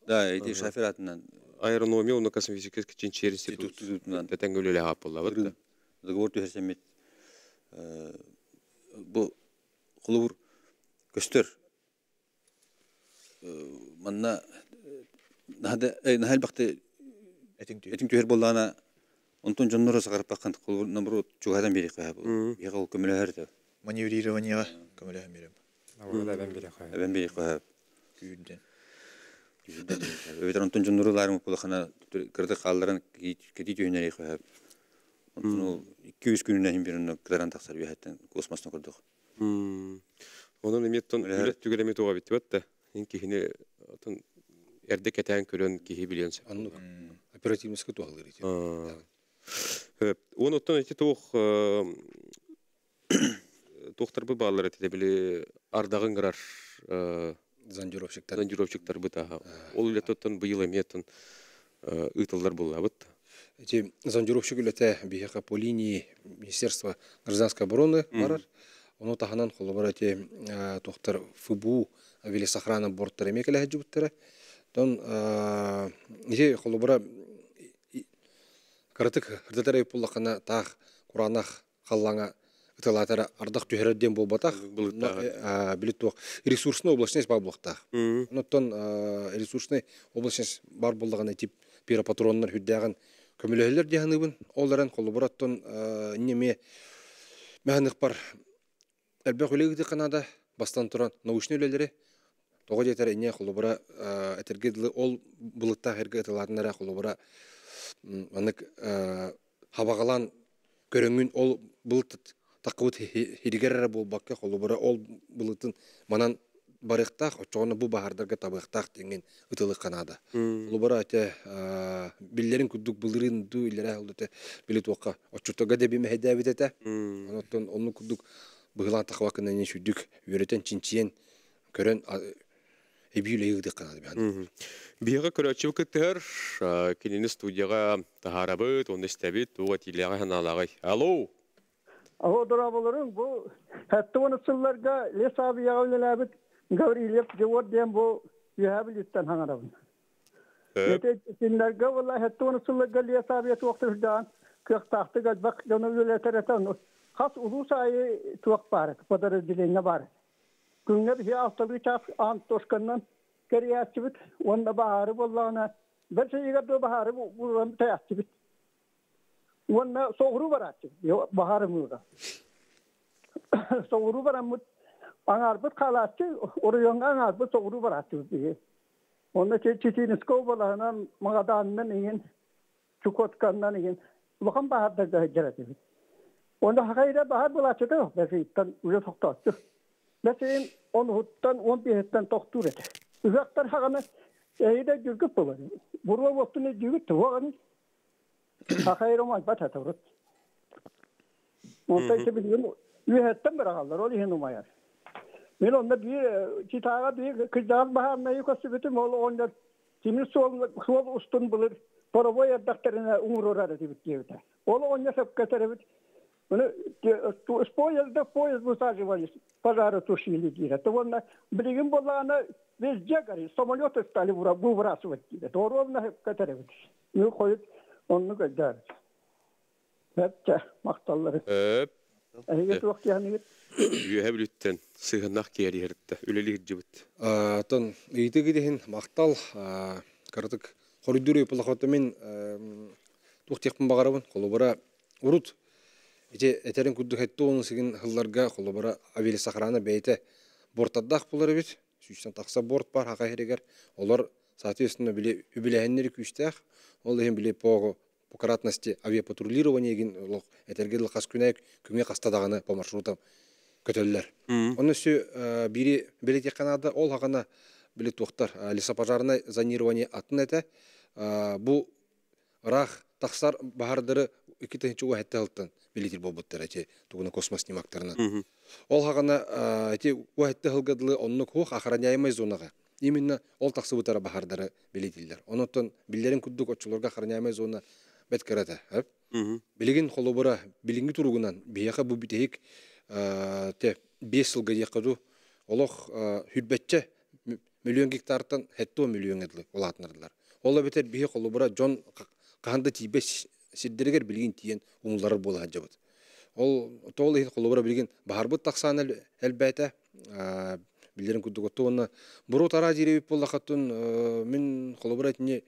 Да, эти шофер атынан аэрономия, он космический через институтунан тәтәңгөлеле апылла вот. Договор төһәсәмет. Бу кулур көстөр. Манна нахал бакты этин төһөр боллана онтон жоннора сагарып баккан кулур номер чугадан бери кая. Яга ул көмөлөрдө. Маневрированиега көмөлөһөн берем. Абен бери кая. Күйден. Өйдер онтон жонноруларым булахана кырды калдыран кети жөнөрөй кая. Онтон 200 күнүнөн бирин кыран таксар бияттан космостон көрдүк. Onun emieton ülет tügelemi toğa bitti batta. Inki hine ton erde keten körön kihi biliyorsun. Annu оперативныйска туалыр ити. Onu ton ити тоқ тоқтар бу баллар эте биле ардагын кырар Зондировщиктар быта. Ол ülет тон быйыл эмиетон ытылдар булла быт. Эти зондировщик ülете бияка по линии Министерства гражданской обороны барар. Оны таханан холобара те тоқтар ФБУ авиасохрана борттары мекеле хаҗибуттары. Тон иде холобара каратык хырдатары пуллакана тах Куранах халлаңа ытылатара ардак төһәрдән булбатах билет тох ресурсны областность бар булактах. Онтон ресурсны областность бар буллаган тип пиропатроннар хүддәгән көмөлөһләр дигәнебен олардан холобараттан неме мәһәнек бар. Әлбәт үлеге Канада бастан торан научный өлеләре тога жетер ине холобара этергедле ол булытта хәргә тыларнара холобара анык хабагалан көрөнгүн ол булыт такыбыт хиригерре булбакка холобара ол булытын манан барыктак очоны бу баһардарга табыктак деген ытылы Канада. Холобара ате биллерин күдүк булырын ду илере алды билет окка очотога да биме хәдәбит әтә. Онтон онны күдүк Быгылан тахвакына не шүдүк үйрөтен чинчиен көрөн эбиле йыгды канады биян. Бияга көрөчү кеттер, кинини студияга тахарабыт, онда стебит, туга тилега ханалагай. Алло. Алло, дураболорун, бу хаттыны сылларга лесаби ягылабыт, Гаврилев жовот дем бу яхабилиттен ханарабын. Эте синдерге валла хаттыны сылларга лесаби токтурдан, кыктакты гадбак жону өлетеретен Has ulu sayı tuak var, kadar dilene var. Günler bir haftalık çap Antoskan'dan geriye açıbıt, onda baharı bollağına. Bir şey yıkadı baharı bu açıbıt. Onda soğuru var açıbıt, baharı mı da. Soğuru var ama anarbıt kalatçı, oraya anarbıt soğuru var açıbıt diye. Onda çiçeğiniz kovalarına mağadanından yiyin, çukotkandan yiyin. Bakın baharda getirecek. Onda hakayda bahar bulaştı, mesela uca toktattı. Mesela on huttan 11 huttan toktur etti. Uzaktan hakana eyde gürgüp var. Burma vaktini gürgüp tuğan. Hakayda olmaz batata vurut. Onda işte biliyorum, üyetten bırakallar, o lihin umayar. Ben onda bir çitağa bir kızdan bahar neyi kasıbetim, onda kimin sol ustun bulur. Para bu yerdaklarına umur orada diye. Onu onda sepketere Bunu poyaz высаживались, пожары тушили где-то. То он блин была везде горит, самолеты стали выбрасывать где-то. То ровно катаревать. Ну ходит, он ну как дарит. Это мақталлары. Это вақт яғни. Үйәбіліттен сығынақ кері ерітті, өлелі жібіт. Тон үйдегі дейін мақтал, қарадық коридоры пылақатымен тұқтеқпін бағарабын, қолы бара ұрут. Ити этерин кудду хетті оның сігін хылларға қолыбыра авели сахараны бәйті борттаддақ болар бит. Сүйістен тақса борт бар, хақа херегер. Олар, соответственно, үбіләхеннері күштәқ. Ол дейін біле по кратности авиапатрулирования еген этергеділ қас күнәйік күнге қастадағаны по маршрутам көтөлілер. Оны сүй бири белет еқанады, ол хағана біле тоқтар лесопожарное зонирование атын әті. Бұл рақ тақсар бағардыры үкітен чуға әтті ғылттан билетер болбыттар әте туғына космос снимактарынан. Ол хағана әте уәтті ғылғадылы онны көқ охраняемай зонаға. Именно ол тақсы бұтара бағардары билетелдер. Онықтан билерін күддік отчыларға охраняемай зона бәт кәрәті. Білеген қолыбыра білінгі тұрғынан бияқа бұл бітейік 5 жылға деқаду олық хүлбәтчі миллион гектартан 7 миллион әділі олатынардылар. Ола бетер бие қолыбыра жон қағанды тейбе сиддерегер білген тиен ұмылары болы ғаджабыд. Ол тоғыл ең қолыбыра білген бағарбыд тақсан әлбәті білдерін күдді көтті оны бұру тара деревіп болда қаттын мен қолыбыра әтіне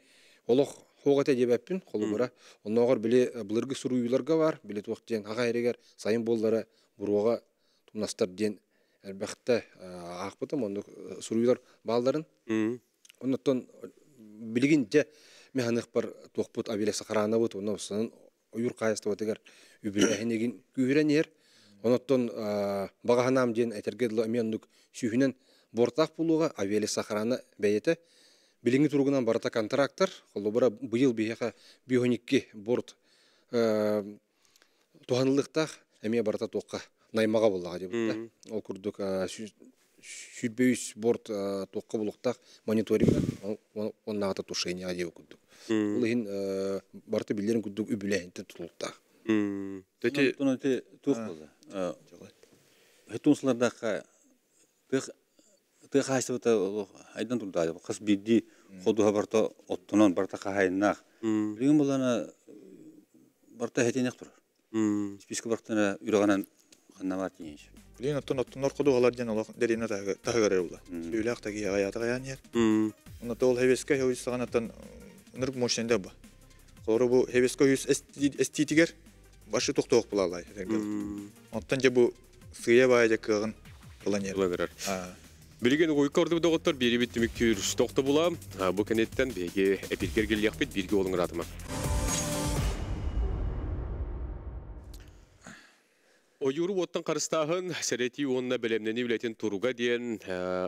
олық хоғат әдебәппін қолыбыра. Оны оғыр біле бұлырғы сұру үйлерге бар, біле туақтен аға әрегер сайын болдары бұруға тұмнастар ден әлбәқті ақпытым, оны сұру үйлер балдарын. Онықтан білген жа механик бар тоқпыт авилясы қараны бұд, оны ұсының ұйыр қайысты өтігер үбіләхінеген күйірен ер. Онықтан бағағанам ден әтергеділі өменлік сүйінен бортақ бұлуға авилясы қараны бәйеті. Білінгі тұрғынан барата контрактор, қолы бұра бұйыл бейеқа бионикке борт туғанылықтақ әме барата тоққа наймаға болдыға деп бұлда. Ол күрдік сүрбейіс борт тоққа бұлықтақ мониторинга оннағата тушенияға деп күрдік. Ол ең барата білдерін күрдік үбіләйінті тұлықтақ. Тұны өте туқ болды. Хетунсылардағы Тыға айсыбыта айдан тұрдады. Қыз бидді қодуға барта оттынан барта қағайыннақ. Білген болана барта әтенек тұр. Спискі бартына үріғанан қанна бар дейінші. Білген оттанар қодуғалар ден олақ дәрені тағығарар олар. Сөйлі ақтағы аяты қаян ер. Онаты ол хевеске хевесіған аттан нұрг мощненде ба. Қолыры бұл хевеске хевес әстетігер башы тоқтауық бұл алай. Оттан же бұл сүйе бай кығын қылан ер. Білген ойқа орды бұдағыттар бері біттімік түйіріш тоқты бұла. Бұл кәнеттен беге әпелгер келі яқпет берге олың ратыма. Ойыру оттан қарыстағын сәрети онына бәлемнені білетін тұруға дейін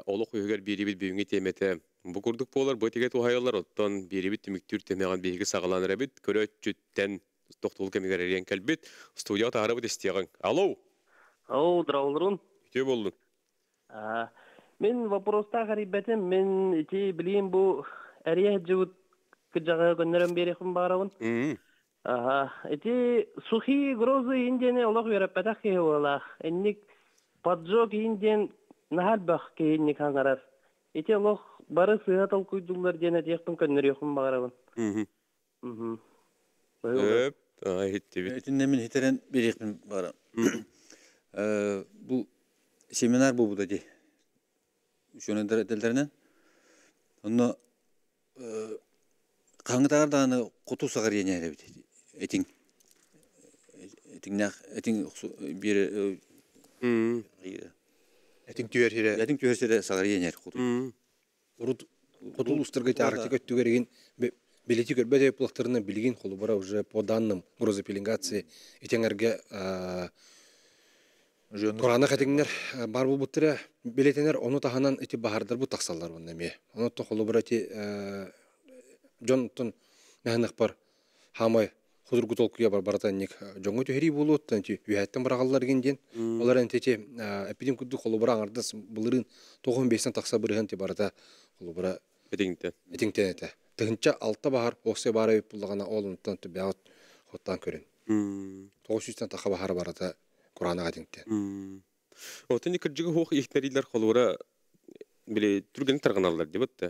олық өйгер бері біт бүйінге теметі. Бұл күрдік болар бұл тегет ұхайылар оттан бері біттімік түйір темеған беге сағаланыр әбіт. Көрі жүттен тоқтылы кәмегер әрен кәлбет. Студия тағары бұд істеғын. Алло? Ау, дыраулырын. Күте болдың? Мен вопроста ғарибәтім, мен ете білейін бұл әрия жүгіт күджаға гөннерін берекім бағарауын. Ете сухи грозы индені олық вераппәтақ кейі олақ. Энник поджог инден нахал бақ кейіннік хаңарар. Ете олық бары сыйатал күйдулар дені тектің көннер екім бағарауын. Әтінде мен хетерен берекім бағарауын. Бұл семинар бұл бұда де. Үшөнендер әтелдерінен. Оны қаңғытағардағыны құту сағар ене әрі бітеді. Әтің бері... Әтің түйер сері сағар ене әрі құту. Құтыл ұстырға тәріті көттігерген билети көрбәді бұлақтарына білген қолы бара уже по данным грузопеленгации етеңерге Құраны қатеңдер бар бұл бұттыры билетенер оны тағанан әте бағардар бұл тақсалар бұнда ме. Оны қолы бара әте жон мәхінік бар хамай құдыр құтолқыя бар баратанник жоңғы төхері болу өттен үйәттен барағалар кенден. Олар әнтете әпеден күдді қолы бара аңардас бұлырын 95-тен тақса бірген те барата қолы бара әтеңтен әті. Тығынша алтта бағар осы бары өп бұлдағана ол ұнттан түбі ағыт қоттан көрін. 900-тен таққа бағар барата Құраны қатеңтен. Отын екіржігі хоқ ехнәрилер қолуыра біле түргені тарғаналар деп өтті.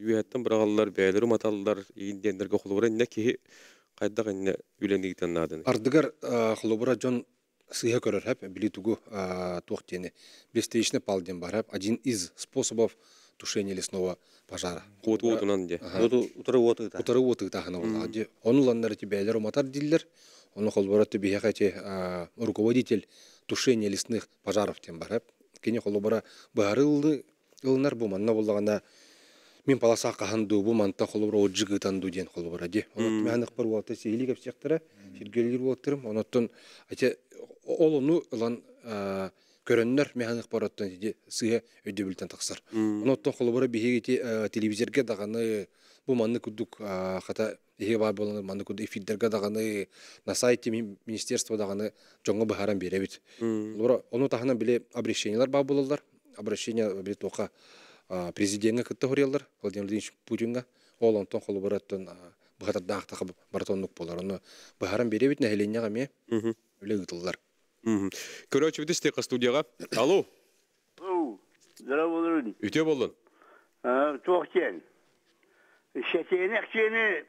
Үйәттен бірағалар, бәйлері маталылар, егіндендерге қолуыра не кеге қайдағы не үйленігітен надыны? Ардығар қолуыра жон сыйға көрір әп, біле түгі тоқтені. Бестейшіне палден бар әп, один из способов тушения лесного пожара. Отынан де. Утары отығы тағына олады. Оныланлары те бәйлері матар дейлер. оны холбораты бихакати руководитель тушения лесных пожаров тем бар. Кене холбора бары ылнар бу манна боллагана мен паласа каханду бу манта холбора оджигытанду ден холбора ди. Онот механик бар уақытта сигили кеп сектора сиргелер болтырым. Оноттон ача олону ылан көрөннөр механик бараттан диди сыя өдөбүлтен таксар. Оноттон холбора бихети телевизорге даганы бу манны кудук хата ihe бар болон манны куду эфирдерге даганы на сайте министерство даганы жоңго бахаран беребит. Лора ону тахана биле обращениялар бар болалар. Обращение биле тока президентке кытта хориялар Владимир Владимирович Путинга. Ол онтон холбораттан бахатар дагтага бартонлук болар. Ону бахаран беребит нахеленяга ме. Үле гытыллар. Короче, видишь, ты студияга. Алло. Здравствуйте. Үте болдун. Тоқтен. Шетенекчені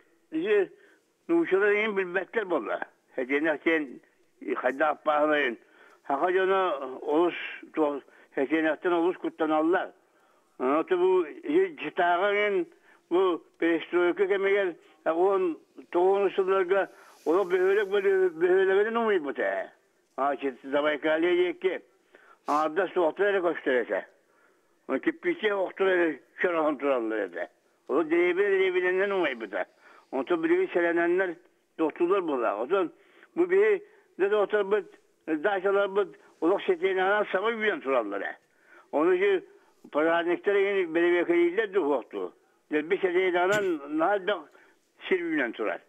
нuşların bilmekler bolla. Şetenekçen kadar bağlayın. Hakikaten olus şetenekten olus kutlanırlar. Tabi bu citağın bu perestroika kemeler onun toğunusuzlarga onu böyle numuyum bu te. Zabaykaliye ki arada soğukları gösterirse. Kipisi oktuları şurahan turalları da. O derebilenden numuyum bu da. Onu tabi bir selenenler doktorlar bunlar. O zaman bu bir de doktor bu dağçalar bu olak şeteğinden sabah bilen turalları. Onun için paranektere yeni belediye köyüyle de yoktu. Bir şeteğinden nalda sirbilen turar.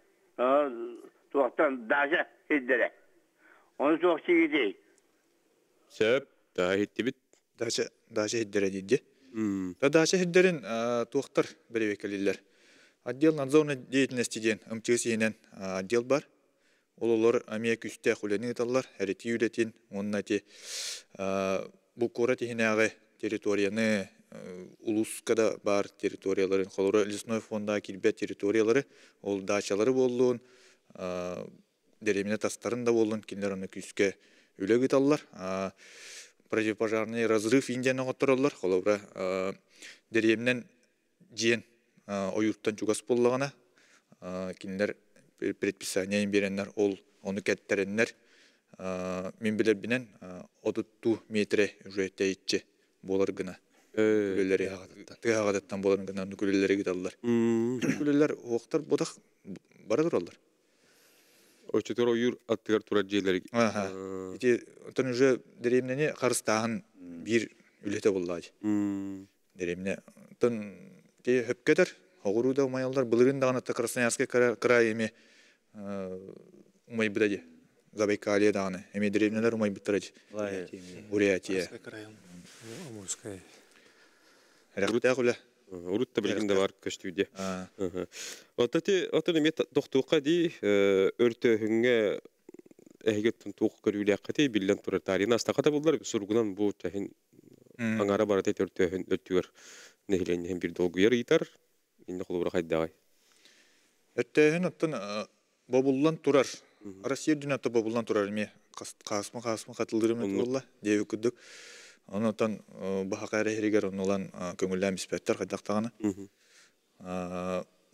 Tuğaktan dağca hiddere. Onu tuğakçı gidiyor. Söp, daha hitti bit. Daşa hiddere deydi. Daşa hidderin tuğaktar belediye köyüler. Отдел надзорной деятельности ден МЧС енен отдел бар. Ололор Америка үсте хуленин италлар, әрети үйретин, онна те бұл кора тихинағы территорияны улускада бар территорияларын, холора лесной фонда килбет территориялары, ол дачалары болуын, дереміне тастарын да болуын, кендер оны күске үлек италлар. Противопожарный разрыв индияны ғоттыралар, холора деремнен жиен ойурттан чугас боллағана, кендер предписание береннер, ол оны кәттереннер, мен білер бінен 30 метре үжетті етче болар гына. Тығағадаттан боларын гына нүкілелері кеталылар. Нүкілелер оқтар бодақ бара тұралар. Очетер ойур аттығар тұрар жейлер. Отын үже деремнене қарыстағын бір үлете боллады. Деремне. Отын хөпкетер, оғыруда умайалдар, бұлырын дағанатта Красноярский крайыме умай бұдаде. Забайкалия дағаны. Эме деревнелер умай бұттыраде. Бурятия. Амурская. Рәқтәқ үлі. Урутта білгінде бар көштүйде. Отын еме тоқтуыққа дей, өртөхіңе әйгеттің туық көрілі әққәте білден тұрар тарихына астақата болдылар. Сұрғынан бұл тәхін аңара баратет өртөхін өттігір нәхіленен бір долғы ер етар. Енді қолы бұра қайдағай. Өртөхін оттын бабуллан тұрар. Россия дүнәтті бабуллан тұрар еме қасмы қатылдырым өтті дейі күдік. Онотан бахакайра херигер онолан көңүлләм испәттер кайдактаганы.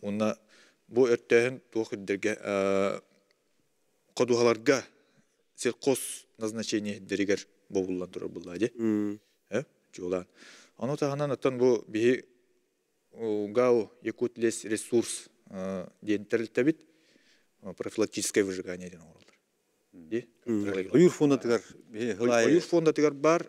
Онна бу өртөһөн туохиддерге кодухаларга сельхоз назначение деригер бобуллан турар буллади. Жолан. Онотагынан оттан бу би гау Якут лес ресурс дентерлтебит профилактическое выжигание ден оралдар. Ди? Ойур фондатыгар Ойур фондатыгар бар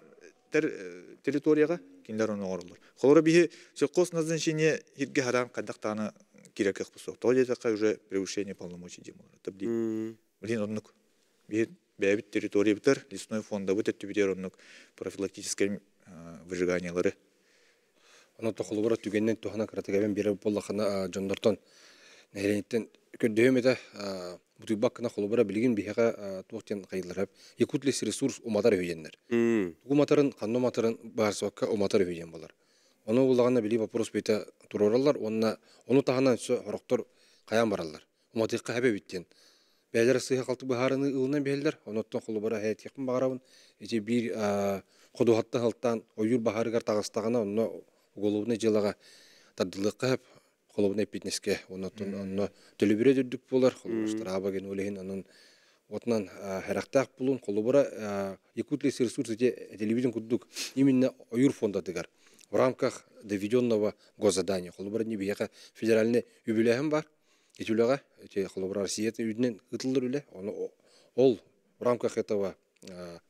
территорияға киндер оны орылыр. Холора бихи сельхоз назначение хирге харан кадактаны кирек экспусо. То жетака уже превышение полномочий демолар. Табди. Блин, оннук. Бихи бәбит территория битер, лесной фонда битер түбитер оннук профилактическое выжиганиялары. Оны тохолора түгеннен тухана кратагабен беріп боллахана жондортон нәйренеттен көддөймеде бутубакна холобара билген бихага туктен кайылар. Якут лес ресурс уматар өйеннер. Уматарын, канно матарын барсакка уматар өйен болар. Оны улагана били вопрос бете туроралар, оны таханан сө хороктор каян баралар. Уматыкка хабе биттен. Бәйләр сыйга калты бахарыны ылынан бәйләр, оноттон холобара hayat якын багарабын. Эти бир ходуатта халтан ойур бахарыгар тагыстагана, оны головына жылага тадылыкка холобына питнеске, оноттон төлөбүрө дүрдүк болар. Холостар абаген олehen анын отынан характак булун колубара Якутия ресурсы телевидение кудук именно оюр фонда тыгар. В рамках доведенного госзадания колубара не бияка федеральный юбилеем бар. Итюлега эти колубара Россия юднен ытылдыр үле. Ол в рамках этого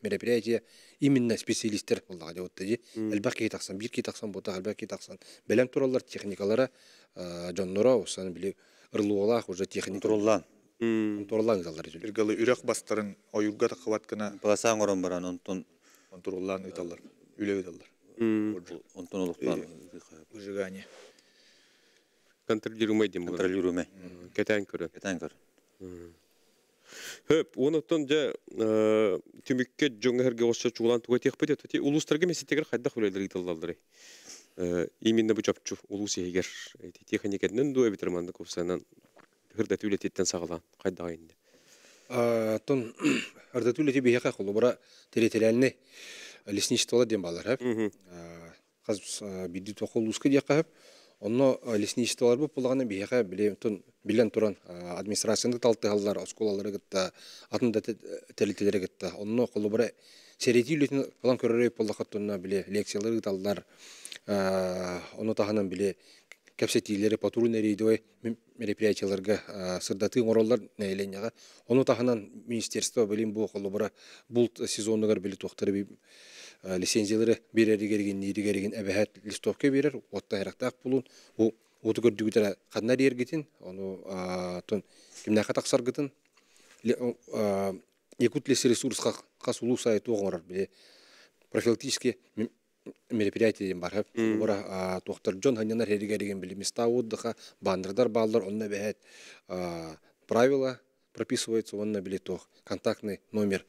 мероприятия именно специалисттер булдага деп отты. Албаки таксан, бир ки таксан, бота албаки таксан. Белем туралар техникалара жоннора осан биле ырлуулах уже техник Туруллан. турлан залдар жүр. Бир галы үрек бастарын ойурга такыбат кына Баласаң орон баран онтон туруллан ыйталар, үле ыйталар. онтон олуктан Выжигание. Контролируемый дем. контролируемый. Кетен көрө. Кетен көр. Хөп, онотон жа түмүкке жоңерге ошо чугулан туга техпет эти улустарга месеттегер хайдах үлелер италдалдыр. Именно бу чапчу улус егер эти техникаден дуэ битерманды копсанан хырдат үлететтен сагалан хайдага инде. Тон ардатуле тебе яка колубара территориальный лесничество дем балар хап. Хаз бидди токолуска яка. Онно лесничестволар бу булаганы бияка билен туран администрацияны талтыгаллар, осколалары гытта, атында телителери гытта. Онно колубара серетилетин план көрөрөй болдохоттунна биле лекциялары гыталлар. Оно таханан биле кепсетилери патрульнери дой мероприятияларга сырдаты ороллар нейленяга. Оно таханан министерство билим бу колубара булт сезонугар биле тохтары лицензиялары берери кереген, нири кереген әбәһәт листовка берер, отта характак булун. Бу оту көрдүгүтөр кадна дергитин, ону тон кимнәка таксар гытын. Якутлес ресурска касулу сайту оңорар биле. Профилактические мероприятия бар. Бара доктор Джон Ханянар хереген биле места отдыха, бандырдар балдар, онна бәһәт правила прописывается, онна биле тох контактный номер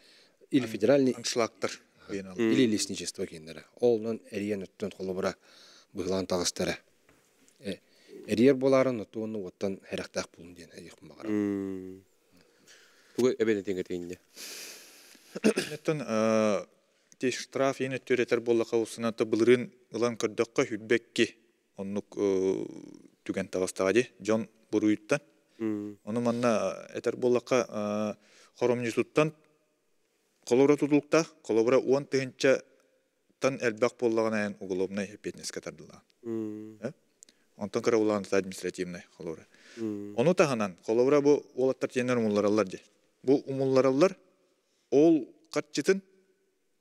или федеральный Аншлактар. Или лесничество киндері. Олнан әриен өттен қолыбыра бұғылан тағыстары. Әриер боларын өттуыны оттан әріқтақ болын дейін әйіқпін бағарам. Туға әбәді теңге тейінде? Неттен теш штраф ені төретер болақа ұсынаты бұлырын ұлан көрдіққа хүлбекке оннық түген тағыстаға де, Джон Бұруйттан. Оны манна әтер болақа хоромнесуттан Колобра тутулукта, колобра 10 тыгынча тан элбак боллаганайын уголовный петнеске тардыла. Онтон кара уланыта административный колобра. Ону таханан колобра бу олаттар тенер умуллараллар де. Бу умуллараллар ол катчытын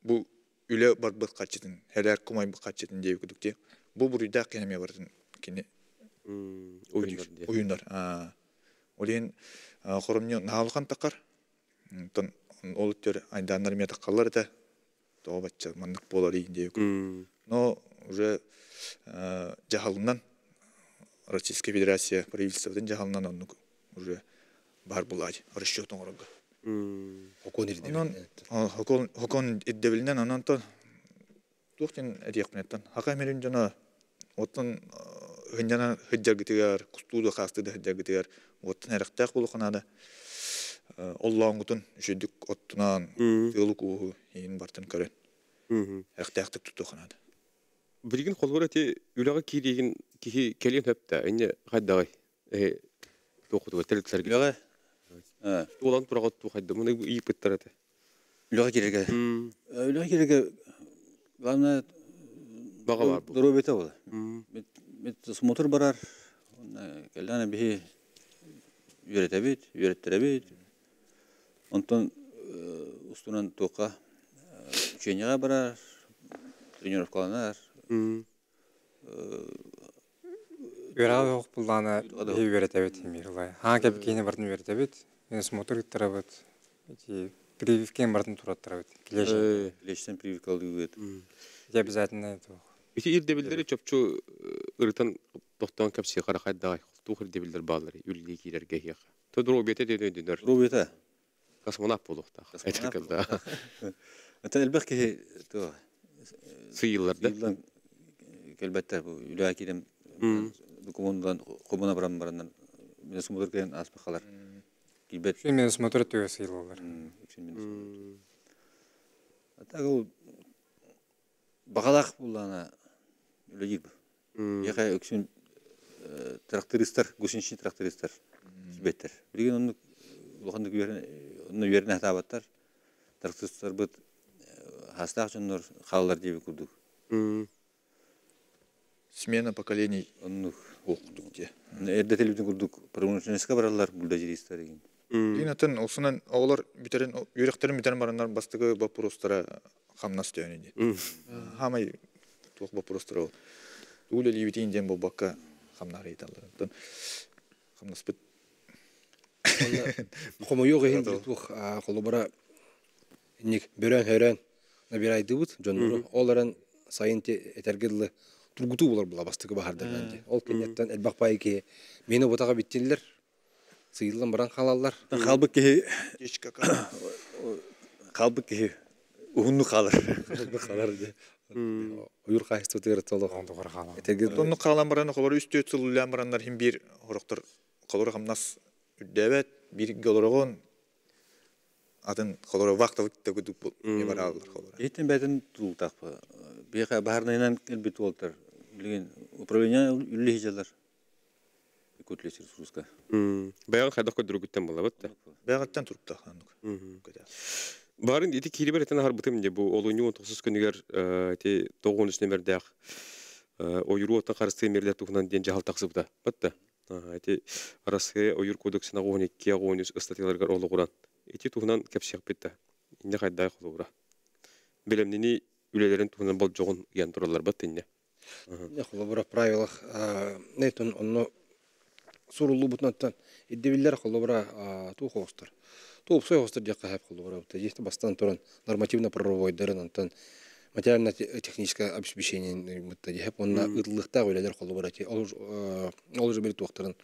бу үле барбыт катчытын, хелер кумай бу катчытын деп күдүкте. Бу бурuyda кенеме бардын кене уюндар. Олен хоромню наалган такар. Тон ол өттер айдандар мета қалар да тообатча мандык болар дейін. Но уже жахалынан Российская Федерация правительстводан жахалынан оны уже бар булады расчетон орога. Хокон иддебилнен анан то тухтен эдиякнеттен хакамерин жана оттон гынjana хыджагытыгар кустуду хастыды хыджагытыгар оттон эрактак булуканада Оллаңгутун үшедік оттунан тылык уһу ин бартын көрөн. Актактык тутуханады. Билген колгора те үлага киреген кихи келген хепта эне хайдагай токутуга телексерге. Үлага Улан турагат ту хайда муны ийиптер эте. үлага кирге главное Бага бар бу. дробета бол. Мет смотр барар. Келдана бихи үйрөтөбүт. Онтон устунан тока ученияга барар, тренировкаланар. Үйрәгә ок булланы үйрәтәбит мирлай. Ха кеп кейне бардын үйрәтәбит. Мен смотр иттәрәбит. Эти прививкен бардын тураттырабит. Лештен прививкалдыгыт. Обязательно это. Ити ирде билдери чөпчү ырытан токтон кепси кара хайдагай. Тухыр дебилдер баллары үлли кирерге хия. Тодро бете дедендер. Робета. Космонавт болукта. Айтыкылда. Это элбәкке то Сыйларда. Келбәттә бу үләгә кидем документтан кобына бараннан мен смотр кен аспахалар. Килбәт. Мен смотр төе сыйлалар. Атагы багалак булана үләгиб. Яка өксүн трактористтар, гусенчи трактористтар. Беттер. Билген аны улгандык берен Onu yerine hatabatlar. Tartışlar bud hasta çonlar xallar diye kurduk. Смена поколений Onu оқытық те. Эрде телевизион курдук. Промоушенска баралар булда жиристер деген. Динатын осынан олар битерен үйректерин битерен барандар бастыгы вопростара хамнас төнеди. Хамай тук вопростара. Уле ливитин дем бакка хамнар айталар. Хамнас бит. Хомо yok hin tuh kolubara ник бөрөн хөрөн набирайды бут жоннору. Оларын сайынте этергелле тургуту булар була бастыгы бахардар бенде. Ол кенеттен элбак байки мени ботага биттилер. Сыйылдан баран халаллар. Халбыки Кечка кара. халбыки угунну халар. Халар де. Уюр кайсты тегер толок. Этергел Тонну калан баран холор үстө тыллан барандар хим бир хороктор холор хамнас үддебет бир голорогон атын холор вактылык төгүдүк бул не баралар холор. Еттен бәдін тұлтақ па. Беқа бағарнайынан әлбет олтар. Білген управление үлі хижалар. Көтлесір сұруска. Баян қайдақ көдірі күттен бола бітті. Бәгаттан туруп тахандык. Барын еті кейлі бір әтен харбытым де бұл олуыны 19 күнігер 9 үстіне бердіғ ойыру оттан қарысты мерлер тұғынан ден жағал тақсы бұда. Бітті. Әте арасы ойыр кодексына 12-13 ыстатыларғар олы құран. Эти туһунан кепсек битте. Инде кайдай кылуура. Билемнини үлелерин туһунан бол жогун ген туралар бат инде. Я холобра правилах нетон онно сурулу бутнаттан иддебиллер холобра ту хостер. Ту псой хостер дяка хап холобра. Та есть бастан туран нормативно-правовой дерен антан материально-техническое обеспечение бутта хап онна ытлыкта үлелер холобра ти. Ол же бир тохтарын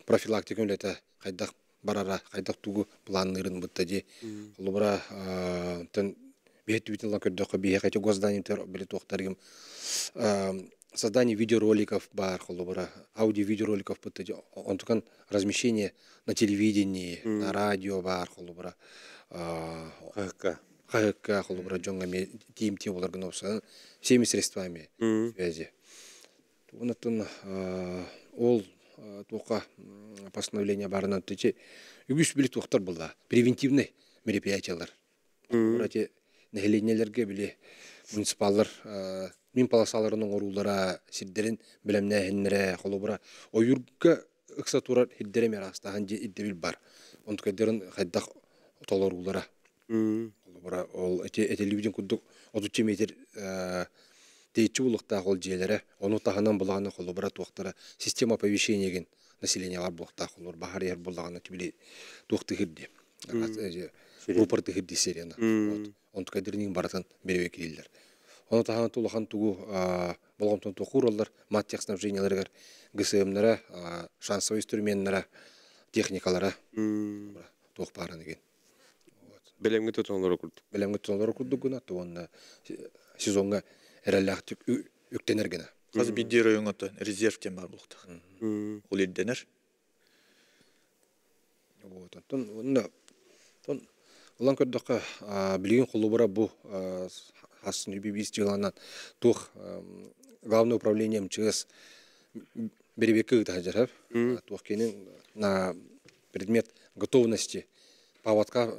профилактика үлете кайдак барара кайдак тугу планнырын бутта холобра тан бет битин лакырдакы бие кайты госданитер били тохтарым создание видеороликов бар холобра аудио-видеороликов бутта он tukан размещение на телевидении на радио бар холобра ХК холобра жонгами тим олар гнопса всеми средствами связи. Онотон ол тока постановление барынан тече үбүс били тохтар булда превентивный мероприятиялар. Урати нехеленелерге били муниципаллар мин паласаларының орулара сиддерин билемнехиннере холобра ойурга ыксатурар хиддере мерастаган же иддебил бар. Онткадерин хайдак толорулара. Холобра ол телевизион кудук 30 метр тейчи улукта хол желере ону таханан булаганы холобра туактара система оповещения ген населениялар булукта холор бахар ер булаганы тибили туакты хирди. Рупорты хирди серена. Онткадернин баратын беребе кириллер. Оны таханы тулахан тугу болгомтон токуралар маттех снабженияларга ГСМнера шансовый инструментнера техникалара тохпарын ген. Белемге тотонлары курдук. Белемге тотонлары курдук гына тоонна сезонга эрелактик үктенергена. Казы бидди районга резерв тем бар булукта. Ол элденер. Вот тон улан көрдөккө билген холобра бу хасын бибис жыланан тух главное управление МЧС беребеки тажарав тух кенин на предмет готовности поводка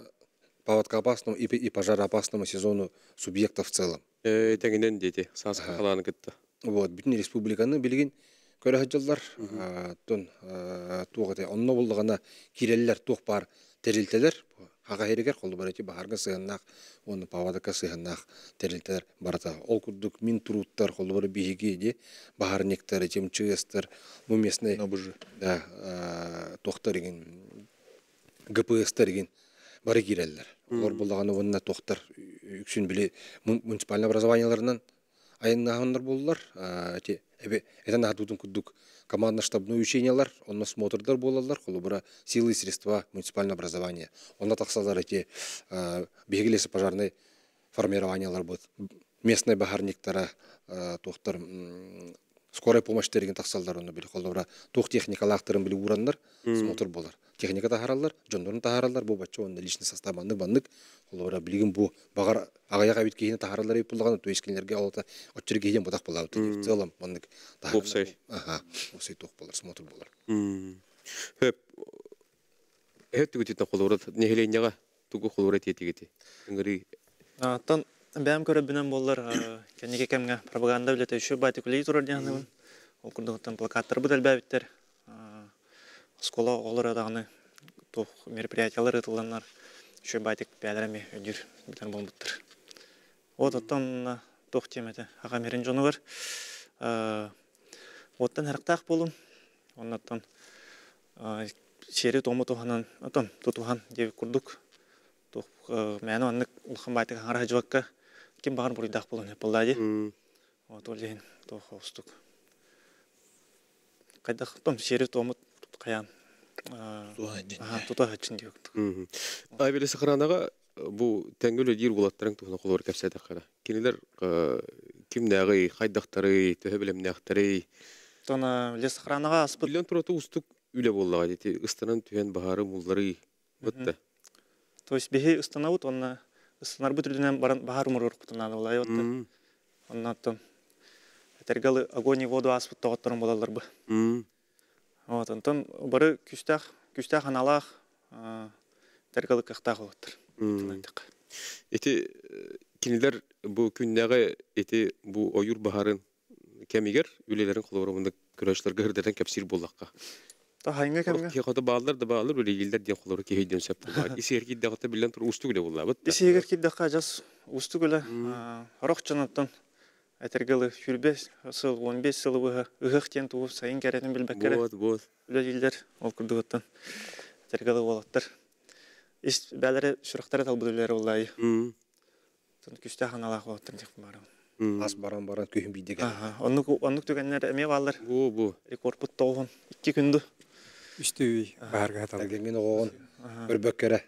опасному и пожароопасному сезону субъектов в целом. Тегинен дети саска каланы кытты. Вот бүтүн республиканы билген көрөжөллөр тон тугате онно булдыгана киреллер тух бар терилтелер ага херегер колду барати баарга сыгыннак оны павадакка сыгыннак терилтелер барата ол курдук мин туруттар колду бары биги де баарниктер МЧСтер бу местный да тохторген ГПСтерген бары киреллер олар булдыганы онна тохтар үксүн биле муниципальный образованияларынан айыннахандар болдылар. Это адудун кудук командно-штабное учениялар, онна смотрдар болалар, холобра силы и средства муниципального образования. Онна таксалар эти бегелесы пожарные формированиялар будет. Местные бахарниктара тохтар скорая помощь терген таксалдар онна били холобра тох техникалактарын били урандар смотр болар. Техника тахаралар, жондорун тахаралар, бу бачча онда личный состав баннык холобра билген бу багар агаяга биткейин тахаралар ипулган то ескенлерге алта отчергейден бодак болабы в целом баннык тахаралар. Опсай тох болар, смотр болар. Хөп тигитин холобра нехеленяга тугу холора тетигити. Ингри Тон бәм көрөбүнөн боллар кенеге кемге пропаганда билете еще батикулей турар дияны. Ол курдуктан плакаттар бу дэлбәбиттер. Школа олар дагы тох мероприятиялар ытылганнар. Еще батик бәлереме өдүр битен болмуттыр. Вот оттан тох темете ага мерин жону бар. Оттан характак болун. Оннан шери тому туханан оттан тутухан деп курдук. Тох мәне анны улхан батик хара жвакка ким багар буридак болун болдады. Вот олен тох остук. Кайда том шери тому каян. Тута хачин деп. Айбеле сахаранага бу тәңгөлө дир булаттарың тухна колор кепсәдә кара. Кинелер кимнәгы хайдактары, төһәбелемнәктәре. Тона лес хранага аспыт. Билен тураты устук үле буллага дите. Ыстанан төһән баһары муллары бутта. То есть беги установут, он устанар бутырдынан бахар мурор кутунан улай отты. Оннан этергалы огонь и воду аспыт тоғаттырын болалар бы. Вот, онтон бары күстах аналах этергалы кақтақ олаттыр. Эти кинелер бу күннәгы эти бу ойур баһарын кемигер үлеләрен кулорымында көрәшләр гәрдәдән кәпсир буллакка. Та хайнга кемге? Кихата баллар да баллар үле елдер дия кулоры кехидән сәп булган. Исер кидә гата билен тур усту гөле булла бит. Исер кидә кажас усту гөле. Рохчанаттан этергалы хүрбес сыл 15 сылы ыгыктен туу сайын кәрәтен билбәк кәрәт. Вот. Үле елдер ол курдугаттан этергалы болаттыр. Ис бәләре шурактары талбыдылар улай. Тон күстә ханалах болаттыр дип барам. Ас баран көйін бейдеген. Оннук түгеннер әме балар. Бу. Рекорд бұт тоғын. 2 күнді. Үсті үй барға аталды. Әгенген оғын бір бөккәрі.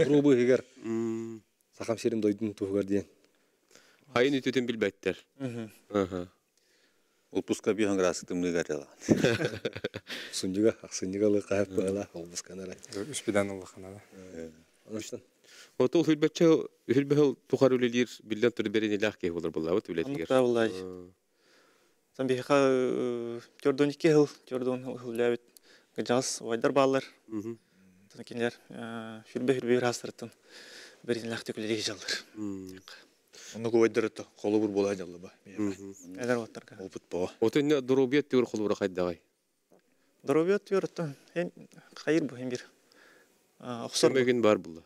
Рубы егер. Сақам серім дойдың туғығар дейін. Хайын үтетін білбәттер. Отпуска бүйін ғырасықтым ғыр ела. Ақсынжыға лық қайып бағала. Олбысқанара. Үспедан ұлы қанада. Оныштан. Отол хүлбәл тухар үлелер билен туры берене лахке булар булабыт үлетигер. Аныкта булай. Сан бихка төрдөн 2 жыл, төрдөн хүләбит. Гыжас вайдар баллар. Төнкелер хүлбе расыртын. Берене лахте күлеге жаллар. Оны көйдөрөт колу бур болай жаллы ба. Эдер оттарга. Опыт ба. Отын дробият төр колура кайдагай. Дробият төрөттөн. Ен хайыр бу хем бир. Аксар Меген бар булла.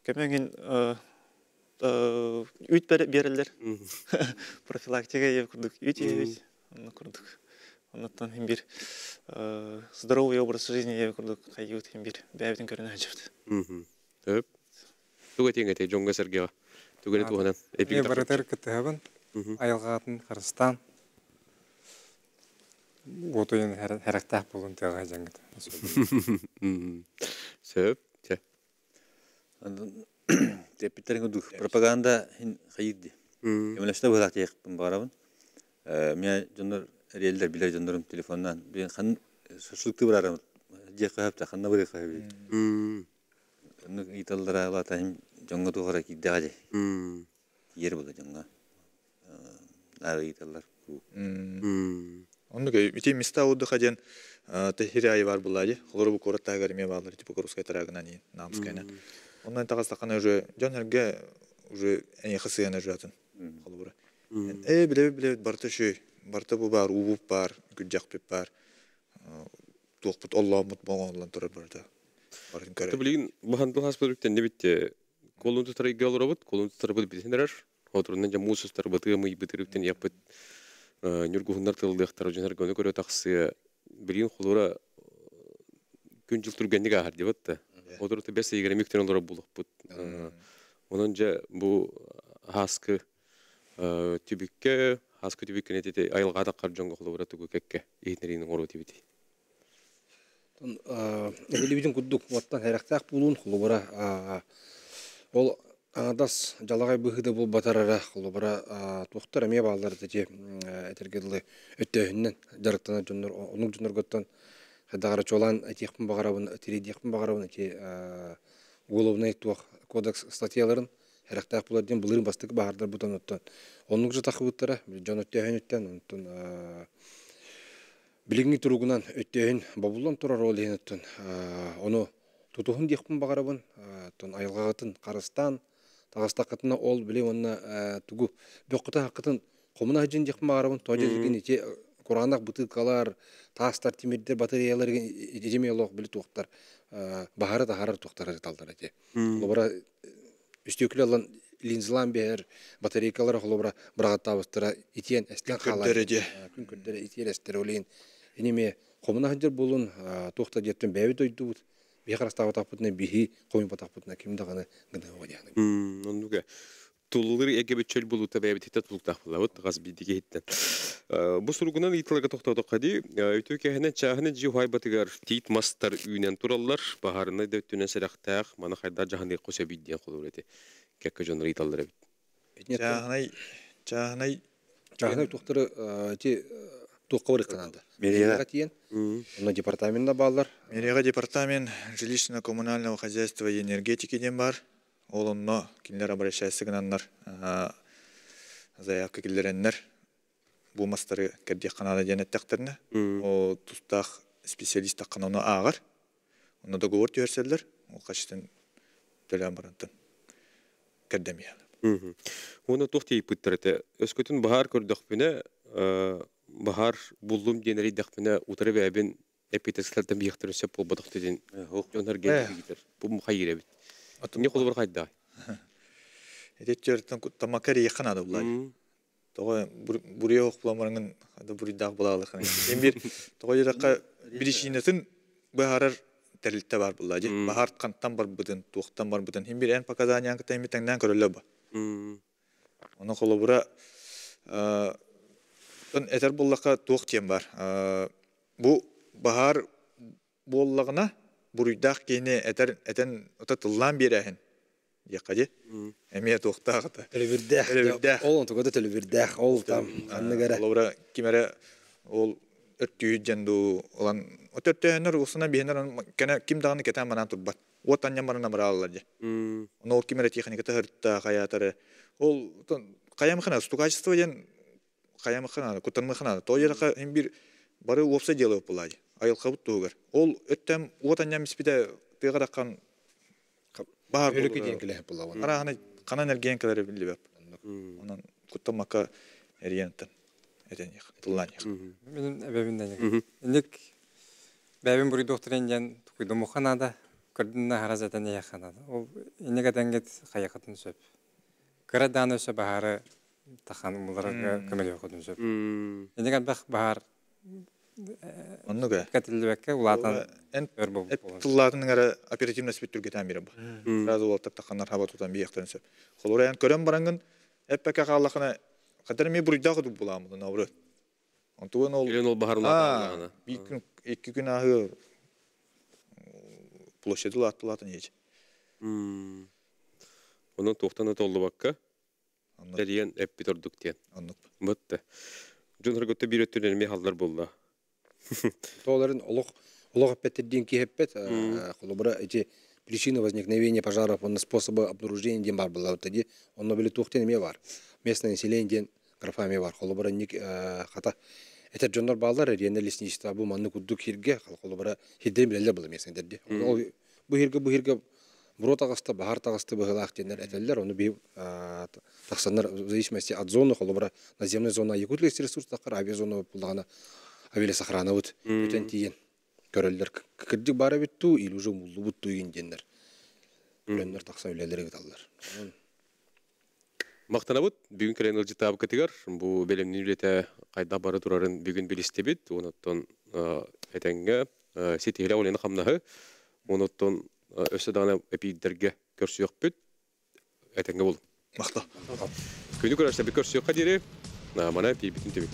Кемеген үт берелер. Профилактика еп курдук. Үт еп курдук. Оннан хем бир здоровый образ жизни еп курдук. Кайют хем бир бәбитен көрүнө ажыпты. Төп. Туга теңете жонга сергега. Туганы туганан Мен баратар кітабын, айылғатын Қырғызстан. Отойын әрақтақ болын тәға жаңғыды. Сөп, че. Теппиттерин күдік пропаганда қайырды. Емелешті бұлақ тейқпін бағарабын. Мен жондар реалдер білер жондарым телефоннан. Мен қан шыршылықты барарым. Жек қағапта, қанна бұры қағабы. Италдара алатайым jonga tu hara kidda aje yer bola jonga nari italar Онны ити места отдыха ден тахирай бар булади холор бу корот тагар ме балар типа корускай тарагына ни намскайна оннан тагас такана уже жонерге уже эни хысыяна жатын холора биле барта бу бар убуп бар күджак пеп бар токпут Аллахмут болгонлан турар барда барын көрө Таблин бахандыл хаспадыктан не битте колунду тарай галробот колунду тарбы битенер отруннан жамусус тарбыты мы битриктен япыт нюргундар тылдыктар жөнөр гөнө көрө таксы бирин холора күн жыл тургенди гахар дебатта отруту бес егер мектен олора булукпут онон же бу хаскы түбүккө нетете айылга такар жонго холора тугу кекке ийнеринин ору тибити Элебитин куддук ваттан характак булун холора ол аңадас жалагай быхыды бул батарара холора тохтар эме балдар теже этергеле өттөһүннөн жарыктана жоннор онук жоннор готтон хадагара чолан этихпин багарабын теридихпин багарабын эти уголовный кодекс статьяларын характак булардын булырын бастык багардар бутан оттон онук жатакыбыттара жон өттөһүнүттен онтон билинги туругунан өттөһүн бабулдан турар ол енеттен ону тутухун дихпин багарабын тон айылгатын Карыстан тагыстакытына ол биле онна тугу бөккөтө хакытын комуна жин жакмаарыбын тожелген ите Куранак бутылкалар, тастар, тимирдер, батареялар ежемелок биле туктар. Бахары тахары туктар талдар эти. Лобра үстөкүлө алан линзлан бер батарейкалар холобра брагаттабыстыра итен эстен калар. Күн көрдөрө итен эстеролин. Эниме комуна жер болун тукта жеттен беби дойдубут. Бехарастабы тапытны бихи комун батапытна кимдаганы гына ойяны. Онуга туллыр эгебечел булута бебит хитат булуктахлабыт газ бидиге хиттен. Бу суругунан итларга токтодук кади өтөкехне чахны жуhay батыгар тит мастар үйнен тураллар бахарны дөттүнен серактак мана хайда жаһанды коша бидден кулурети кекке жонры италлар бит. Чахнай токтор ти туккабыр канада. Мерега тиен. На департаментда баллар. Мерега департамент жилищно-коммунального хозяйства и энергетики ден бар. Олонно кинлер обращайся гнаннар. Заявка киллереннер. Бу мастары кәдде канада денеттектерне. О тустах специалист канона агар. Онда договор төөрселдер. Ол качтын төлөм барантын. Кәддемия. Оны тохти пүттерете. Өскөтүн бахар көрдөкпүнө бахар буллум денери дакпыны утары бәбин эпитескелден биектирсе по бодоктедин. Жонар гетер. Бу мухайыр бит. Не кулбар кайда. Эдетчерден тамакари яканада булай. Тогы бурия окуламарыңын ада буридак булалык. Эми бир тогы жакка биришинесин бахарар терилте бар булай. Бахар канттан бар бутун, туктан бар бутун. Эми бир эн показания кытаймитеңден көрөлө ба. Оны колобура этер буллакка тук тем бар. Бу бахар боллагына буридак кене этен отатыллан берехин. Якади. Эме токтагыта. Телебирдах. Ол онтогода телебирдах. Ол там анныгара. Лаура кимере ол өттүйженду олан өттөөнөр усуна бенер кена ким даганы кетен манан турбат. Отанья марына бараллар же. Оны ол кимере техниката хыртта каятары. Ол каямхана стукачество ден каямхана кутанмахана. Тояка эм бир бары опса дело булай. Айылкабыт тугар. Ол өттөм отанья миспиде тыгаракан бар өлөкүден булаван. Араханы канан эргенкелери билбеп. Онан куттамака эриентен. Этен туллан. Мен эбебинден. Индик бәбин бури докторенжен туйду муханада көрдүнө харазатан яханада. Ол инеге деңгет каякатын сөп. Кырадан өсө бахары тахан умуларга көмөлө окудун сөп. Инеге бах бахар Оннуга катылбекке улатан өрбөп. Туллатының ара оперативность бүттүргө тамирем бар. Сразу ол тактакандар хабатудан биектен сөп. Холораян көрөм барангын эппеке каллахына кадерми бурдагы дуб буламы навры. Антуан ол бахарлатаны. Iki gün ahı площади латтылатын еч. Onun toxtana tollu bakka. Eriyen eppi torduk diyen. Anlık. Mıttı. Cunhar götte bir öttürlenme hallar buldu. Толарын олог аппетирдин кихеппет, холобра эти причины возникновения пожаров, он способы обнаружения ден бар была вот тоді, он были тухтен ме бар. Местное население ден графами бар. Холобра ник хата это жондар балдар ренде лесничество бу манны кудук хирге, холобра хидем беле было местное дерде. Ол бу хирге бротагыста бахар тагысты быгылак дендер этеллер, оны би таксандар в зависимости от зоны, холобра наземная зона якутлык ресурс такыр авиазона булдагана авиа сохранывают бүтен тиен көрөлдөр кирдик бара битту или уже мулду бутту гендендер өлөндөр такса өлелерге талдар Мактанабыт бүгүн келен ылжытабы кетигер бу белемнин үлете кайда бары турарын бүгүн билистебит онуттон этенге сетиле олени камнахы онуттон өсө дана эпидерге көрсөкпүт этенге бул Макта. Күнү көрөштө бир көрсөкка дири мана эпи бүтүн тебит